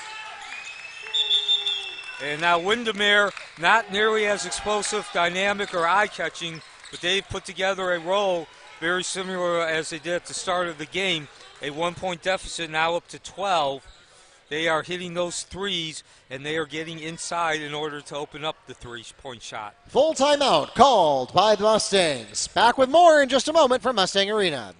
And now Windermere, not nearly as explosive, dynamic, or eye-catching, but they've put together a role very similar as they did at the start of the game. A 1-point deficit, now up to 12. They are hitting those threes, and they are getting inside in order to open up the three-point shot. Full timeout called by the Mustangs. Back with more in just a moment from Mustang Arena.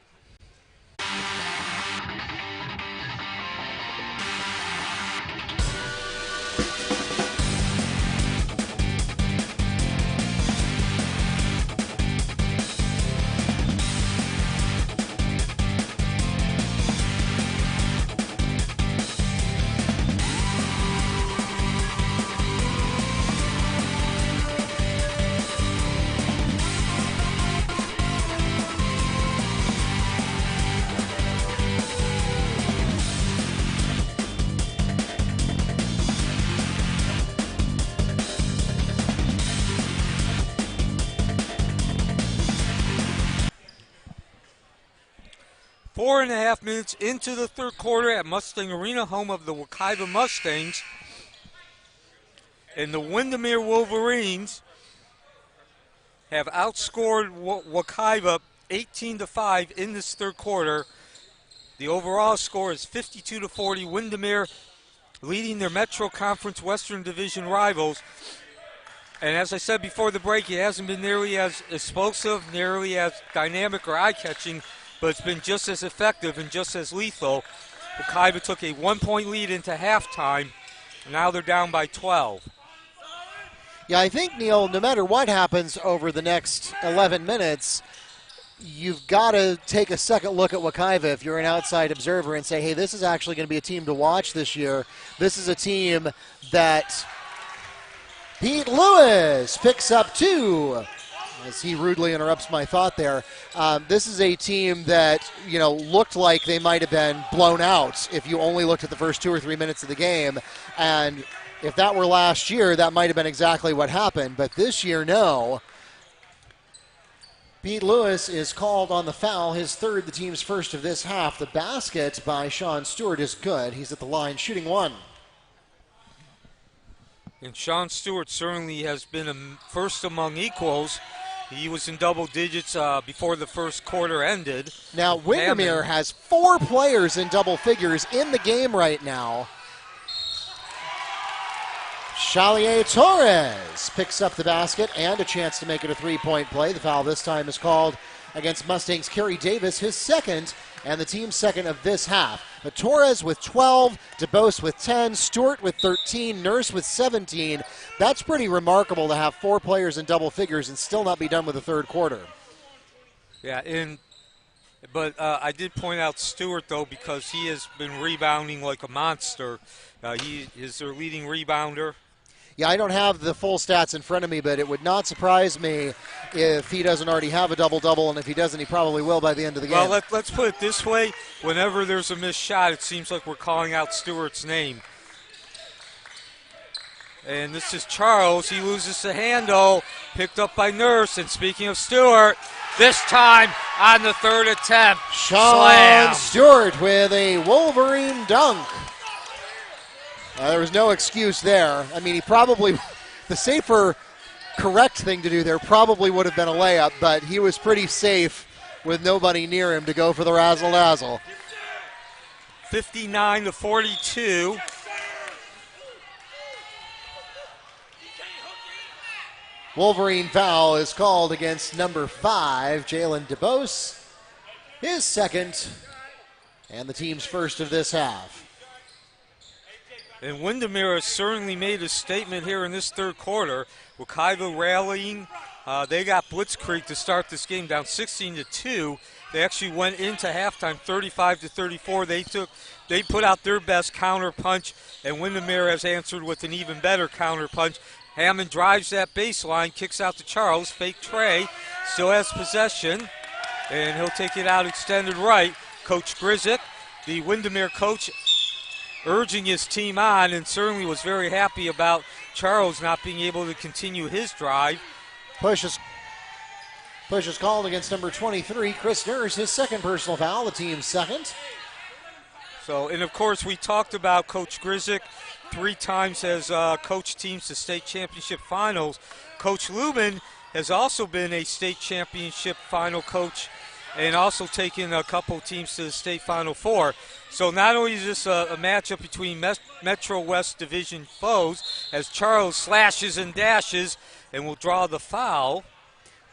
Four and a half minutes into the third quarter at Mustang Arena, home of the Wekiva Mustangs. And the Windermere Wolverines have outscored Wekiva 18-5 in this third quarter. The overall score is 52-40. Windermere leading their Metro Conference Western Division rivals. And as I said before the break, it hasn't been nearly as explosive, nearly as dynamic or eye-catching, but it's been just as effective and just as lethal. Wekiva took a 1-point lead into halftime, and now they're down by 12. Yeah, I think, Neil, no matter what happens over the next 11 minutes, you've got to take a second look at Wekiva if you're an outside observer and say, hey, this is actually going to be a team to watch this year. This is a team that Pete Lewis picks up 2. As he rudely interrupts my thought there. This is a team that, looked like they might have been blown out if you only looked at the first 2 or 3 minutes of the game. And if that were last year, that might have been exactly what happened. But this year, no. Pete Lewis is called on the foul, his third, the team's first of this half. The basket by Sean Stewart is good. He's at the line shooting 1. And Sean Stewart certainly has been a first among equals. He was in double digits before the first quarter ended. Now, Windermere has 4 players in double figures in the game right now. Chalier Torres picks up the basket and a chance to make it a 3-point play. The foul this time is called against Mustangs' Kerry Davis, his second, and the team's second of this half. But Torres with 12, DeBose with 10, Stewart with 13, Nurse with 17. That's pretty remarkable to have 4 players in double figures and still not be done with the third quarter. Yeah, but I did point out Stewart, though, because he has been rebounding like a monster. He is their leading rebounder. Yeah, I don't have the full stats in front of me, but it would not surprise me if he doesn't already have a double-double, and if he doesn't, he probably will by the end of the game. Well, let's put it this way. Whenever there's a missed shot, it seems like we're calling out Stewart's name. And this is Charles. He loses the handle, picked up by Nurse. And speaking of Stewart, this time on the third attempt. Sean Slam. Stewart with a Wolverine dunk. There was no excuse there. I mean, he probably, the safer, correct thing to do there probably would have been a layup, but he was pretty safe with nobody near him to go for the razzle-dazzle. 59-42. Wolverine foul is called against number 5, Jalen DeBose. His second, and the team's first of this half. And Windermere has certainly made a statement here in this third quarter. Wekiva rallying. They got blitzkrieg to start this game down 16-2. They actually went into halftime 35-34. They put out their best counter punch, and Windermere has answered with an even better counter punch. Hammond drives that baseline, kicks out to Charles, fake tray, still has possession, and he'll take it out extended right. Coach Grizik, the Windermere coach, urging his team on, and certainly was very happy about Charles not being able to continue his drive. Push is called against number 23, Chris Nurse, his second personal foul, the team's second. So, and of course, we talked about Coach Grizik 3 times has coached teams to state championship finals. Coach Lubin has also been a state championship final coach and also taken a couple teams to the state final 4. So not only is this a matchup between Metro West Division foes, as Charles slashes and dashes and will draw the foul.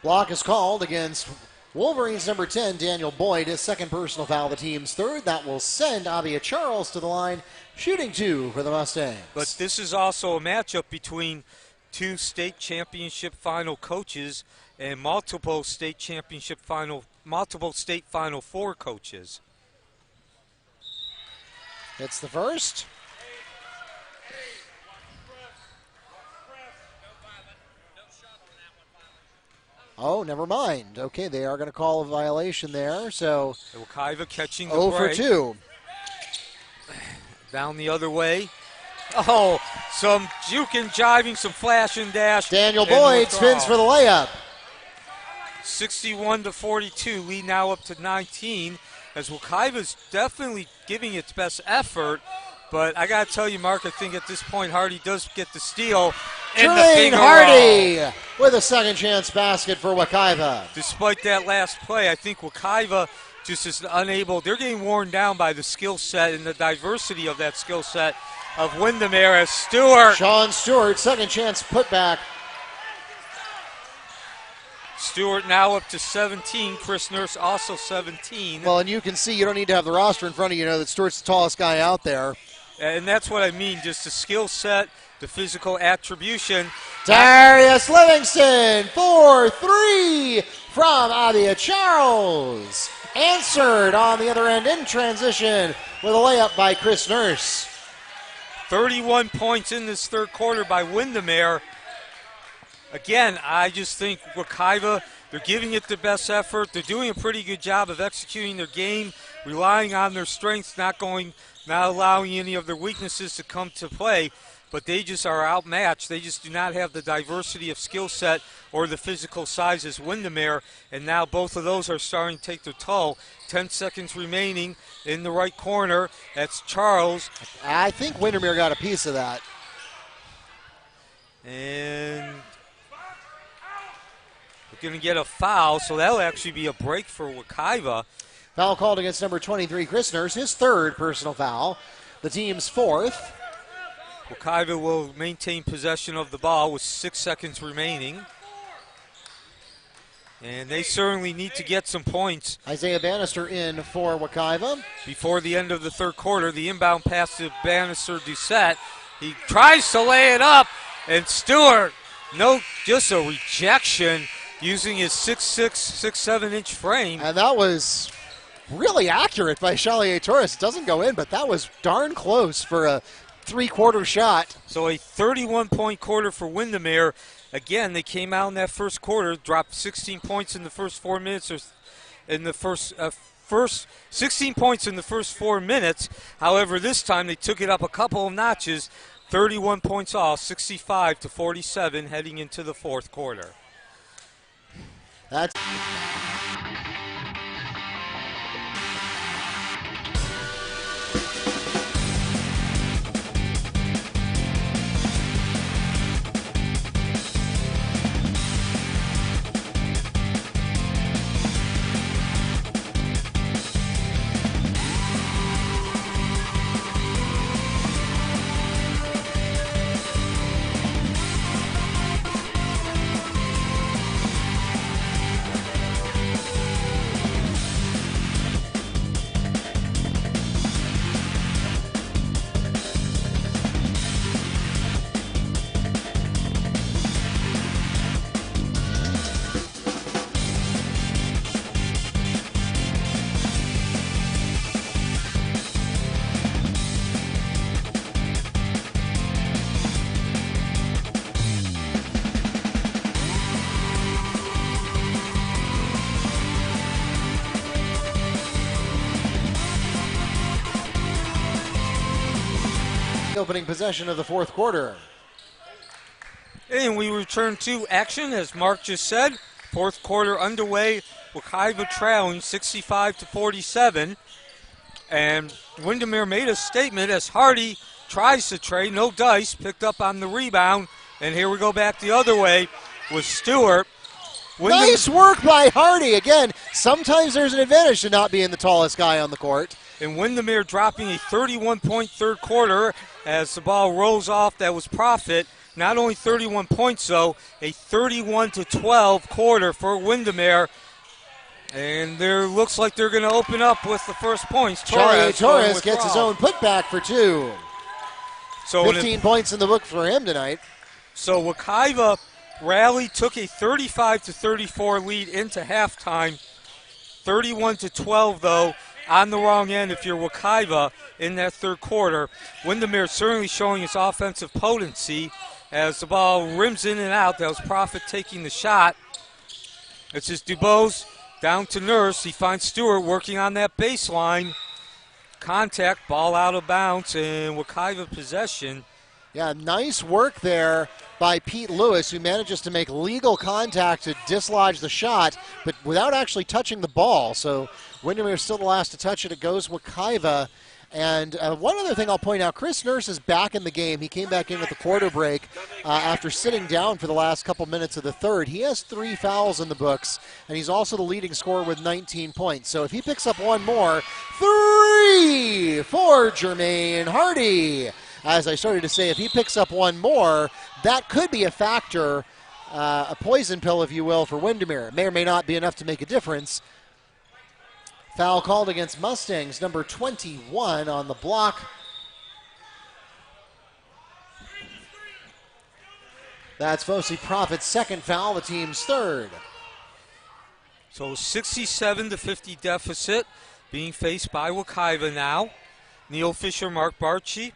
Block is called against Wolverines number 10, Daniel Boyd, his second personal foul, the team's third. That will send Avia Charles to the line, shooting 2 for the Mustangs. But this is also a matchup between 2 state championship final coaches and multiple state final 4 coaches. It's the first. Oh, never mind. Okay, they are going to call a violation there. So Wekiva catching the 0 break. for 2. Down the other way. Oh, some juke and jiving, some flash and dash. Daniel Boyd spins for the layup. 61-42, lead now up to 19, as Wekiva's definitely giving its best effort. But I got to tell you, Mark, I think at this point Hardy does get the steal. And the big Hardy with a second chance basket for Wekiva. Despite that last play, I think Wekiva just is unable. They're getting worn down by the skill set and the diversity of that skill set of Windermere as Stewart. Sean Stewart, second chance putback. Stewart now up to 17. Chris Nurse also 17. Well, and you can see you don't need to have the roster in front of you to know that Stewart's the tallest guy out there. And that's what I mean, just the skill set, the physical attribution. Darius Livingston for 3 from Avia Charles. Answered on the other end in transition with a layup by Chris Nurse. 31 points in this third quarter by Windermere. Again, I just think Wekiva, they're giving it their best effort. They're doing a pretty good job of executing their game, relying on their strengths, not allowing any of their weaknesses to come to play. But they just are outmatched. They just do not have the diversity of skill set or the physical size as Windermere, and now both of those are starting to take their toll. 10 seconds remaining in the right corner. That's Charles. I think Windermere got a piece of that. And we're going to get a foul, so that'll actually be a break for Wekiva. Foul called against number 23, Chris Nurse, his third personal foul, the team's fourth. Wekiva will maintain possession of the ball with 6 seconds remaining. And they certainly need to get some points. Isaiah Bannister in for Wekiva. Before the end of the third quarter, the inbound pass to Bannister Doucette. He tries to lay it up, and Stewart, just a rejection using his 6'6", 6'7" frame. And that was really accurate by Chalier Torres. It doesn't go in, but that was darn close for a three-quarter shot. So a 31-point quarter for Windermere. Again, they came out in that first quarter, dropped 16 points in the first 4 minutes, or in the first 16 points in the first 4 minutes. However, this time they took it up a couple of notches, 31 points off, 65-47, heading into the fourth quarter. That's opening possession of the fourth quarter. And we return to action, as Mark just said. Fourth quarter underway. Wekiva trailing 65-47. And Windermere made a statement as Hardy tries to trade. No dice. Picked up on the rebound. And here we go back the other way with Stewart. Nice work by Hardy. Again, sometimes there's an advantage to not being the tallest guy on the court. And Windermere dropping a 31-point third quarter as the ball rolls off. That was Profit. Not only 31 points, though, a 31-12 quarter for Windermere. And there looks like they're going to open up with the first points. Torres gets his own putback for two. So 15 points in the book for him tonight. So Wekiva rallied, took a 35-34 lead into halftime. 31-12, though, on the wrong end if you're Wekiva in that third quarter. Windermere certainly showing its offensive potency as the ball rims in and out. That was Profit taking the shot. It's just Dubose down to Nurse. He finds Stewart working on that baseline. Contact, ball out of bounds, and Wekiva possession. Yeah, nice work there by Pete Lewis, who manages to make legal contact to dislodge the shot, but without actually touching the ball. So Windermere is still the last to touch it. It goes Wekiva. And one other thing I'll point out, Chris Nurse is back in the game. He came back in at the quarter break after sitting down for the last couple minutes of the third. He has 3 fouls in the books, and he's also the leading scorer with 19 points. So if he picks up one more, 3 for Jermaine Hardy. As I started to say, if he picks up one more, that could be a factor, a poison pill, if you will, for Windermere. It may or may not be enough to make a difference. Foul called against Mustangs, number 21 on the block. That's Fosse Profit's second foul, the team's third. So 67-50 deficit being faced by Wekiva now. Neil Fisher, Mark Barchi.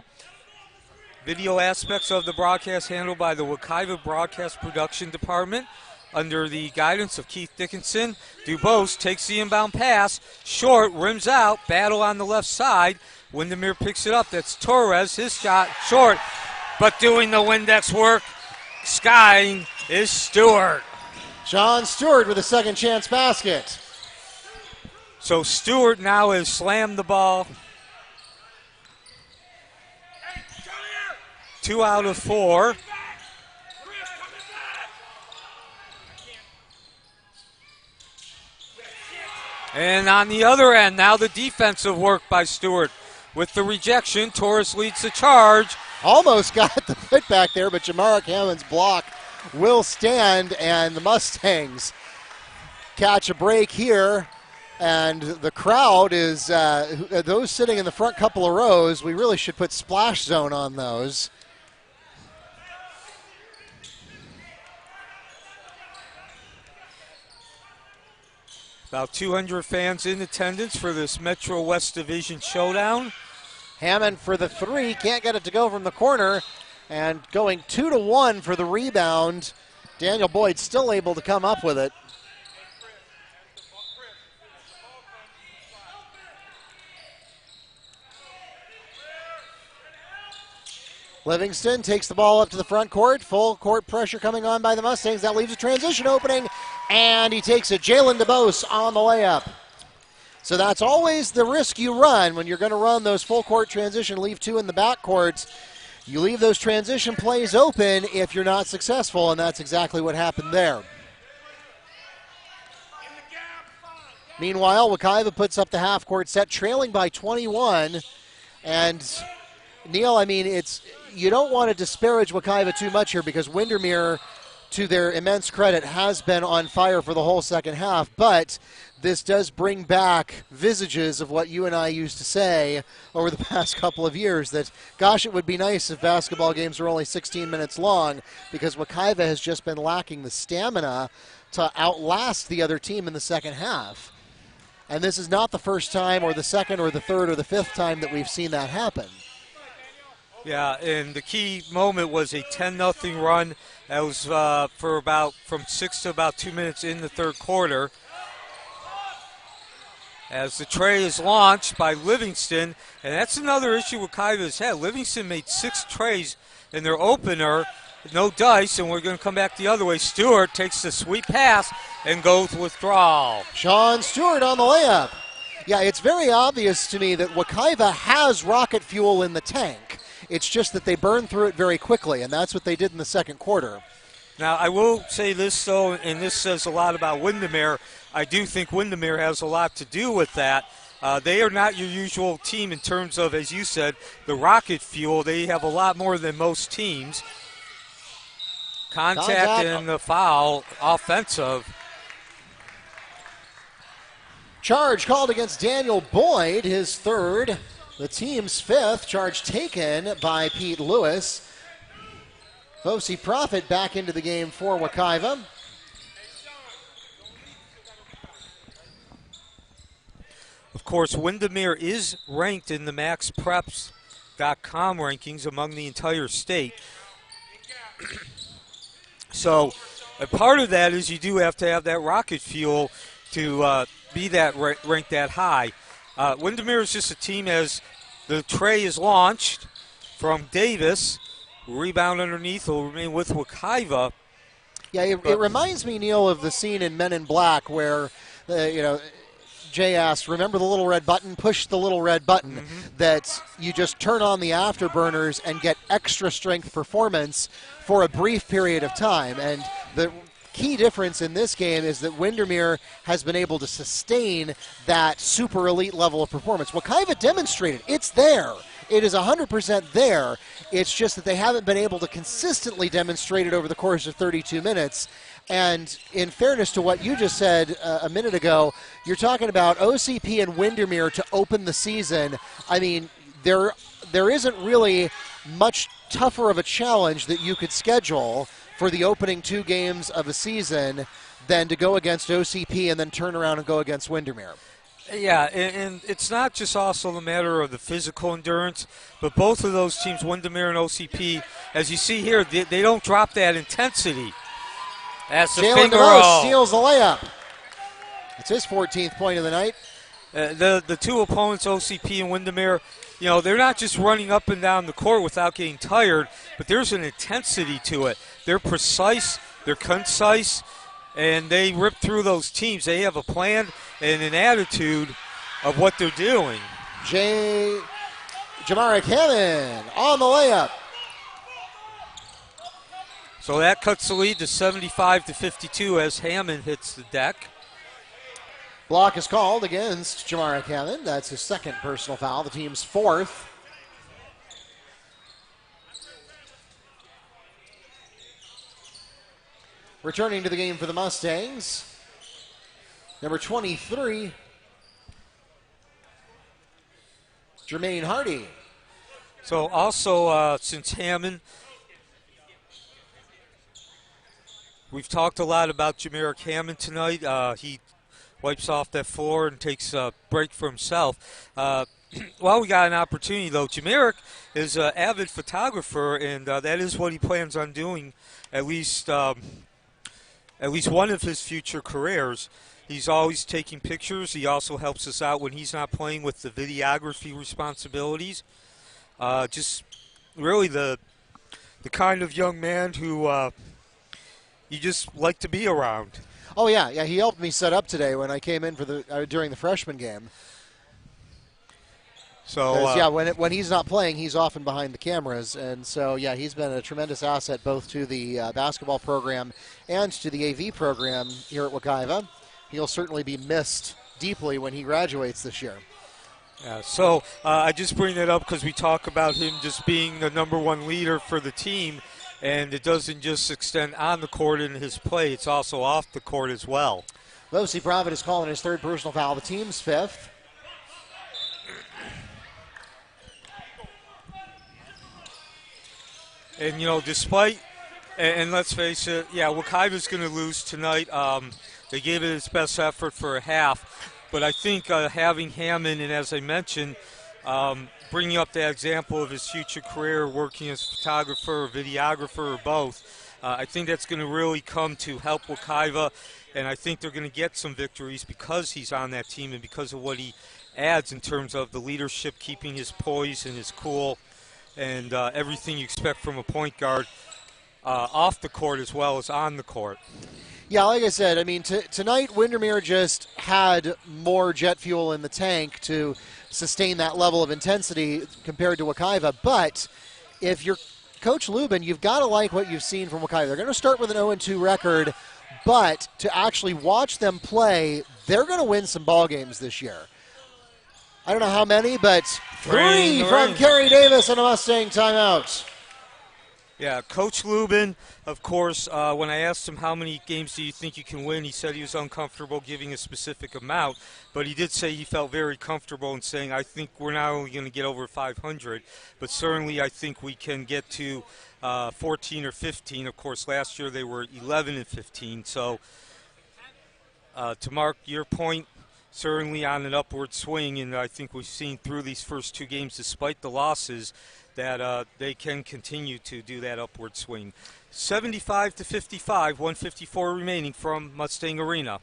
Video aspects of the broadcast handled by the Wekiva Broadcast Production Department under the guidance of Keith Dickinson. Dubose takes the inbound pass. Short, rims out, battle on the left side. Windermere picks it up. That's Torres. His shot, short. But doing the Windex work, skying, is Stewart. John Stewart with a second chance basket. So Stewart now has slammed the ball. 2 out of 4. And on the other end, now the defensive work by Stewart. With the rejection, Torres leads the charge. Almost got the putback there, but Jamaric Hammond's block will stand, and the Mustangs catch a break here. And the crowd is, those sitting in the front couple of rows, we really should put splash zone on those. About 200 fans in attendance for this Metro West Division showdown. Hammond for the three, can't get it to go from the corner, and going 2-1 for the rebound. Daniel Boyd still able to come up with it. Livingston takes the ball up to the front court. Full court pressure coming on by the Mustangs. That leaves a transition opening, and he takes it. Jalen DeBose on the layup. So that's always the risk you run when you're going to run those full court transition, leave two in the backcourt. You leave those transition plays open if you're not successful, and that's exactly what happened there. Meanwhile, Wekiva puts up the half-court set, trailing by 21. And, Neil, I mean, you don't want to disparage Wekiva too much here because Windermere, to their immense credit, has been on fire for the whole second half. But this does bring back visages of what you and I used to say over the past couple of years, that, gosh, it would be nice if basketball games were only 16 minutes long, because Wekiva has just been lacking the stamina to outlast the other team in the second half. And this is not the first time or the second or the third or the fifth time that we've seen that happen. Yeah, and the key moment was a 10-0 run. That was from 6 to about 2 minutes in the third quarter. as the tray is launched by Livingston. And that's another issue Wekiva has had. Livingston made 6 trays in their opener, no dice, and we're going to come back the other way. Stewart takes the sweet pass and goes withdrawal. Sean Stewart on the layup. Yeah, it's very obvious to me that Wekiva has rocket fuel in the tank. It's just that they burn through it very quickly, and that's what they did in the second quarter. Now, I will say this, though, and this says a lot about Windermere. I do think Windermere has a lot to do with that. They are not your usual team in terms of, as you said, the rocket fuel. They have a lot more than most teams. Contact and the foul, offensive. Charge called against Daniel Boyd, his third. The team's 5th. Charge taken by Pete Lewis. Fosi Profit back into the game for Wekiva. Of course, Windermere is ranked in the MaxPreps.com rankings among the entire state. So a part of that is you do have to have that rocket fuel to be that ranked that high. Windermere is just a team as the tray is launched from Davis. Rebound underneath will remain with Wekiva. Yeah, it reminds me, Neil, of the scene in Men in Black where, Jay asked, remember the little red button? Push the little red button. That you just turn on the afterburners and get extra strength performance for a brief period of time. And the key difference in this game is that Windermere has been able to sustain that super elite level of performance. Wekiva demonstrated it's there. It is 100% there. It's just that they haven't been able to consistently demonstrate it over the course of 32 minutes. And in fairness to what you just said a minute ago, you're talking about OCP and Windermere to open the season. I mean, there isn't really much tougher of a challenge that you could schedule for the opening 2 games of a season than to go against OCP and then turn around and go against Windermere. Yeah, and it's not just also the matter of the physical endurance, but both of those teams, Windermere and OCP, as you see here, they don't drop that intensity. That's the Jalen finger DeRose steals the layup. It's his 14th point of the night. The 2 opponents, OCP and Windermere, they're not just running up and down the court without getting tired, but there's an intensity to it. They're precise, they're concise, and they rip through those teams. They have a plan and an attitude of what they're doing. Jamaric Hammond on the layup. So that cuts the lead to 75-52 as Hammond hits the deck. Block is called against Jamaric Hammond. That's his 2nd personal foul, the team's 4th. Returning to the game for the Mustangs, number 23, Jermaine Hardy. So also, since Hammond, we've talked a lot about Jamaric Hammond tonight. He wipes off that floor and takes a break for himself. Well, we got an opportunity, though. Jamaric is an avid photographer, and that is what he plans on doing at least one of his future careers. He's always taking pictures. He also helps us out when he's not playing with the videography responsibilities. Just really the kind of young man who you just like to be around. Oh, yeah. He helped me set up today when I came in for during the freshman game. So when he's not playing, he's often behind the cameras, and so he's been a tremendous asset both to the basketball program and to the AV program here at Wekiva. He'll certainly be missed deeply when he graduates this year. Yeah, so I just bring that up because we talk about him just being the number 1 leader for the team, and it doesn't just extend on the court in his play; it's also off the court as well. Fosi Profit is calling his 3rd personal foul, the team's 5th. And, despite, and let's face it, Wekiva's going to lose tonight. They gave it its best effort for a half. But I think having Hammond, and as I mentioned, bringing up that example of his future career, working as a photographer or videographer or both. I think that's going to really come to help Wekiva, and I think they're going to get some victories because he's on that team and because of what he adds in terms of the leadership, keeping his poise and his cool, and everything you expect from a point guard off the court as well as on the court. Yeah, like I said, I mean, tonight Windermere just had more jet fuel in the tank to sustain that level of intensity compared to Wekiva. But if you're Coach Lubin, you've got to like what you've seen from Wekiva. They're going to start with an 0-2 record, but to actually watch them play, they're going to win some ball games this year. I don't know how many, but three from Kerry Davis and a Mustang timeout. Yeah, Coach Lubin, of course, when I asked him how many games do you think you can win, he said he was uncomfortable giving a specific amount, but he did say he felt very comfortable in saying, I think we're not only going to get over 500, but certainly I think we can get to 14 or 15. Of course, last year they were 11 and 15. So to mark your point, certainly on an upward swing, and I think we've seen through these first two games, despite the losses, that they can continue to do that upward swing. 75-55, 154 remaining from Mustang Arena.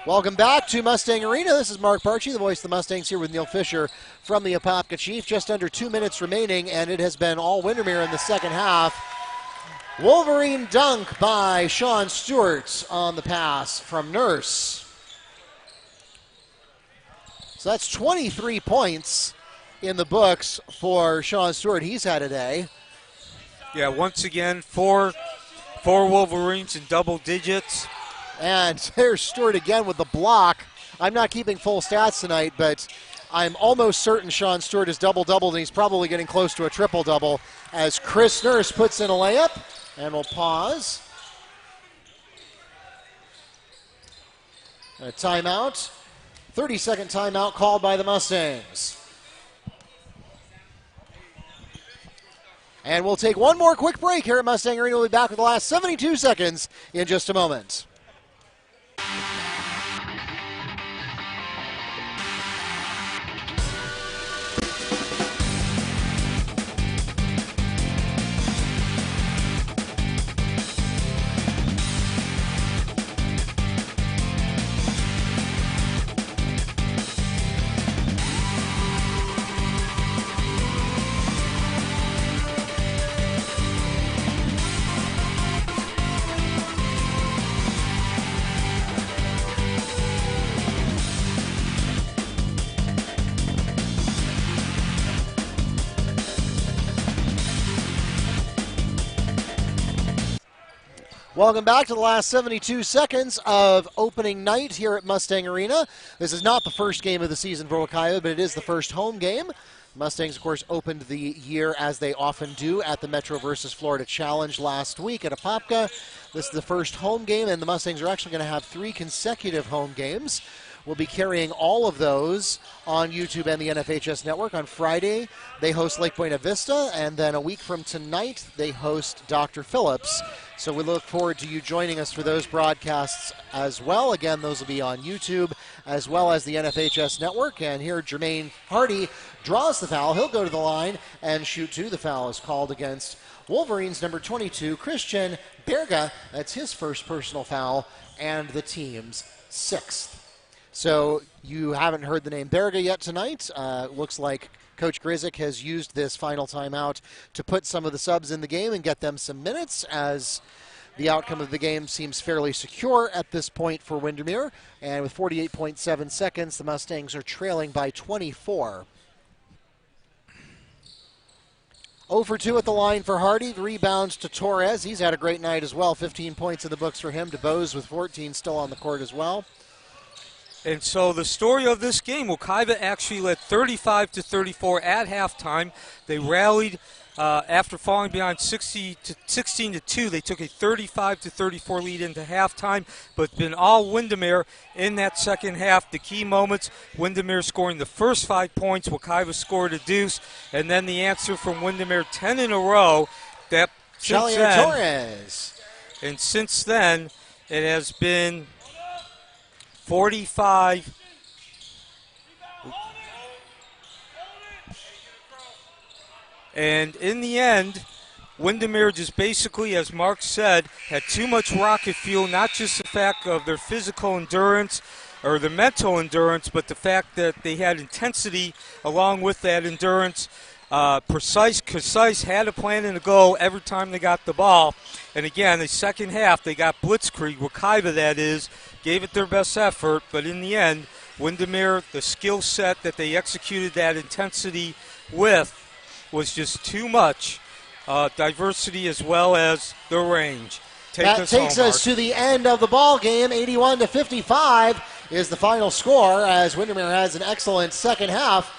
Welcome back to Mustang Arena. This is Mark Parchi, the voice of the Mustangs, here with Neil Fisher from the Apopka Chief. Just under 2 minutes remaining, and it has been all Windermere in the second half. Wolverine dunk by Sean Stewart on the pass from Nurse. So that's 23 points in the books for Sean Stewart. He's had a day. Yeah, once again, four Wolverines in double digits. And there's Stewart again with the block. I'm not keeping full stats tonight, but I'm almost certain Sean Stewart has double-doubled, and he's probably getting close to a triple-double as Chris Nurse puts in a layup. And we'll pause. A timeout. 30-second timeout called by the Mustangs. And we'll take one more quick break here at Mustang Arena. We'll be back with the last 72 seconds in just a moment. Welcome back to the last 72 seconds of opening night here at Mustang Arena. This is not the first game of the season for Wekiva, but it is the first home game. Mustangs, of course, opened the year, as they often do, at the Metro versus Florida Challenge last week at Apopka. This is the first home game, and the Mustangs are actually going to have 3 consecutive home games. We'll be carrying all of those on YouTube and the NFHS Network. On Friday, they host Lake Buena Vista, and then a week from tonight, they host Dr. Phillips. So we look forward to you joining us for those broadcasts as well. Again, those will be on YouTube as well as the NFHS Network. And here, Jermaine Hardy draws the foul. He'll go to the line and shoot 2. The foul is called against Wolverines number 22, Christian Berga. That's his first personal foul and the team's 6th. So you haven't heard the name Berga yet tonight. Looks like Coach Grizik has used this final timeout to put some of the subs in the game and get them some minutes, as the outcome of the game seems fairly secure at this point for Windermere. And with 48.7 seconds, the Mustangs are trailing by 24. 0 for 2 at the line for Hardy. Rebounds to Torres. He's had a great night as well. 15 points in the books for him. DeBose with 14 still on the court as well. And so the story of this game, Wekiva actually led 35-34 at halftime. They rallied after falling behind 16-2. They took a 35-34 lead into halftime, but it's been all Windermere in that second half. The key moments, Windermere scoring the first 5 points, Wekiva scored a deuce, and then the answer from Windermere 10 in a row. Torres. And since then, it has been 45. And in the end, Windermere just basically, as Mark said, had too much rocket fuel, not just the fact of their physical endurance or the mental endurance, but the fact that they had intensity along with that endurance. Concise, had a plan and a go every time they got the ball. And again, the second half, they got blitzkrieg, Wekiva that is, gave it their best effort, but in the end, Windermere, the skill set that they executed that intensity with was just too much. Diversity as well as the range. That takes us to the end of the ball game. 81-55 is the final score as Windermere has an excellent second half.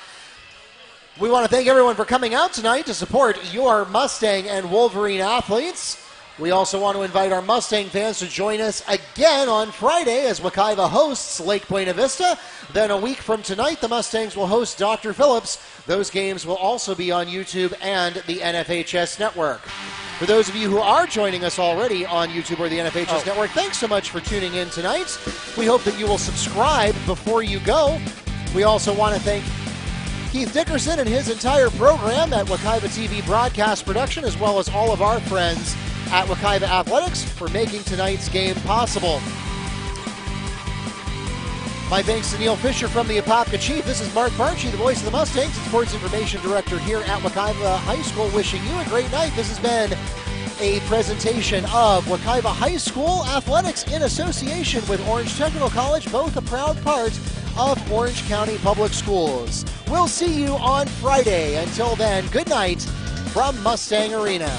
We want to thank everyone for coming out tonight to support your Mustang and Wolverine athletes. We also want to invite our Mustang fans to join us again on Friday as Wekiva hosts Lake Buena Vista. Then a week from tonight, the Mustangs will host Dr. Phillips. Those games will also be on YouTube and the NFHS Network. For those of you who are joining us already on YouTube or the NFHS Network, thanks so much for tuning in tonight. We hope that you will subscribe before you go. We also want to thank Keith Dickerson and his entire program at Wekiva TV Broadcast Production, as well as all of our friends at Wekiva Athletics for making tonight's game possible. My thanks to Neil Fisher from the Apopka Chief. This is Mark Barchi, the voice of the Mustangs and Sports Information Director here at Wekiva High School, wishing you a great night. This has been a presentation of Wekiva High School Athletics in association with Orange Technical College, both a proud part of Orange County Public Schools. We'll see you on Friday. Until then, good night from Mustang Arena.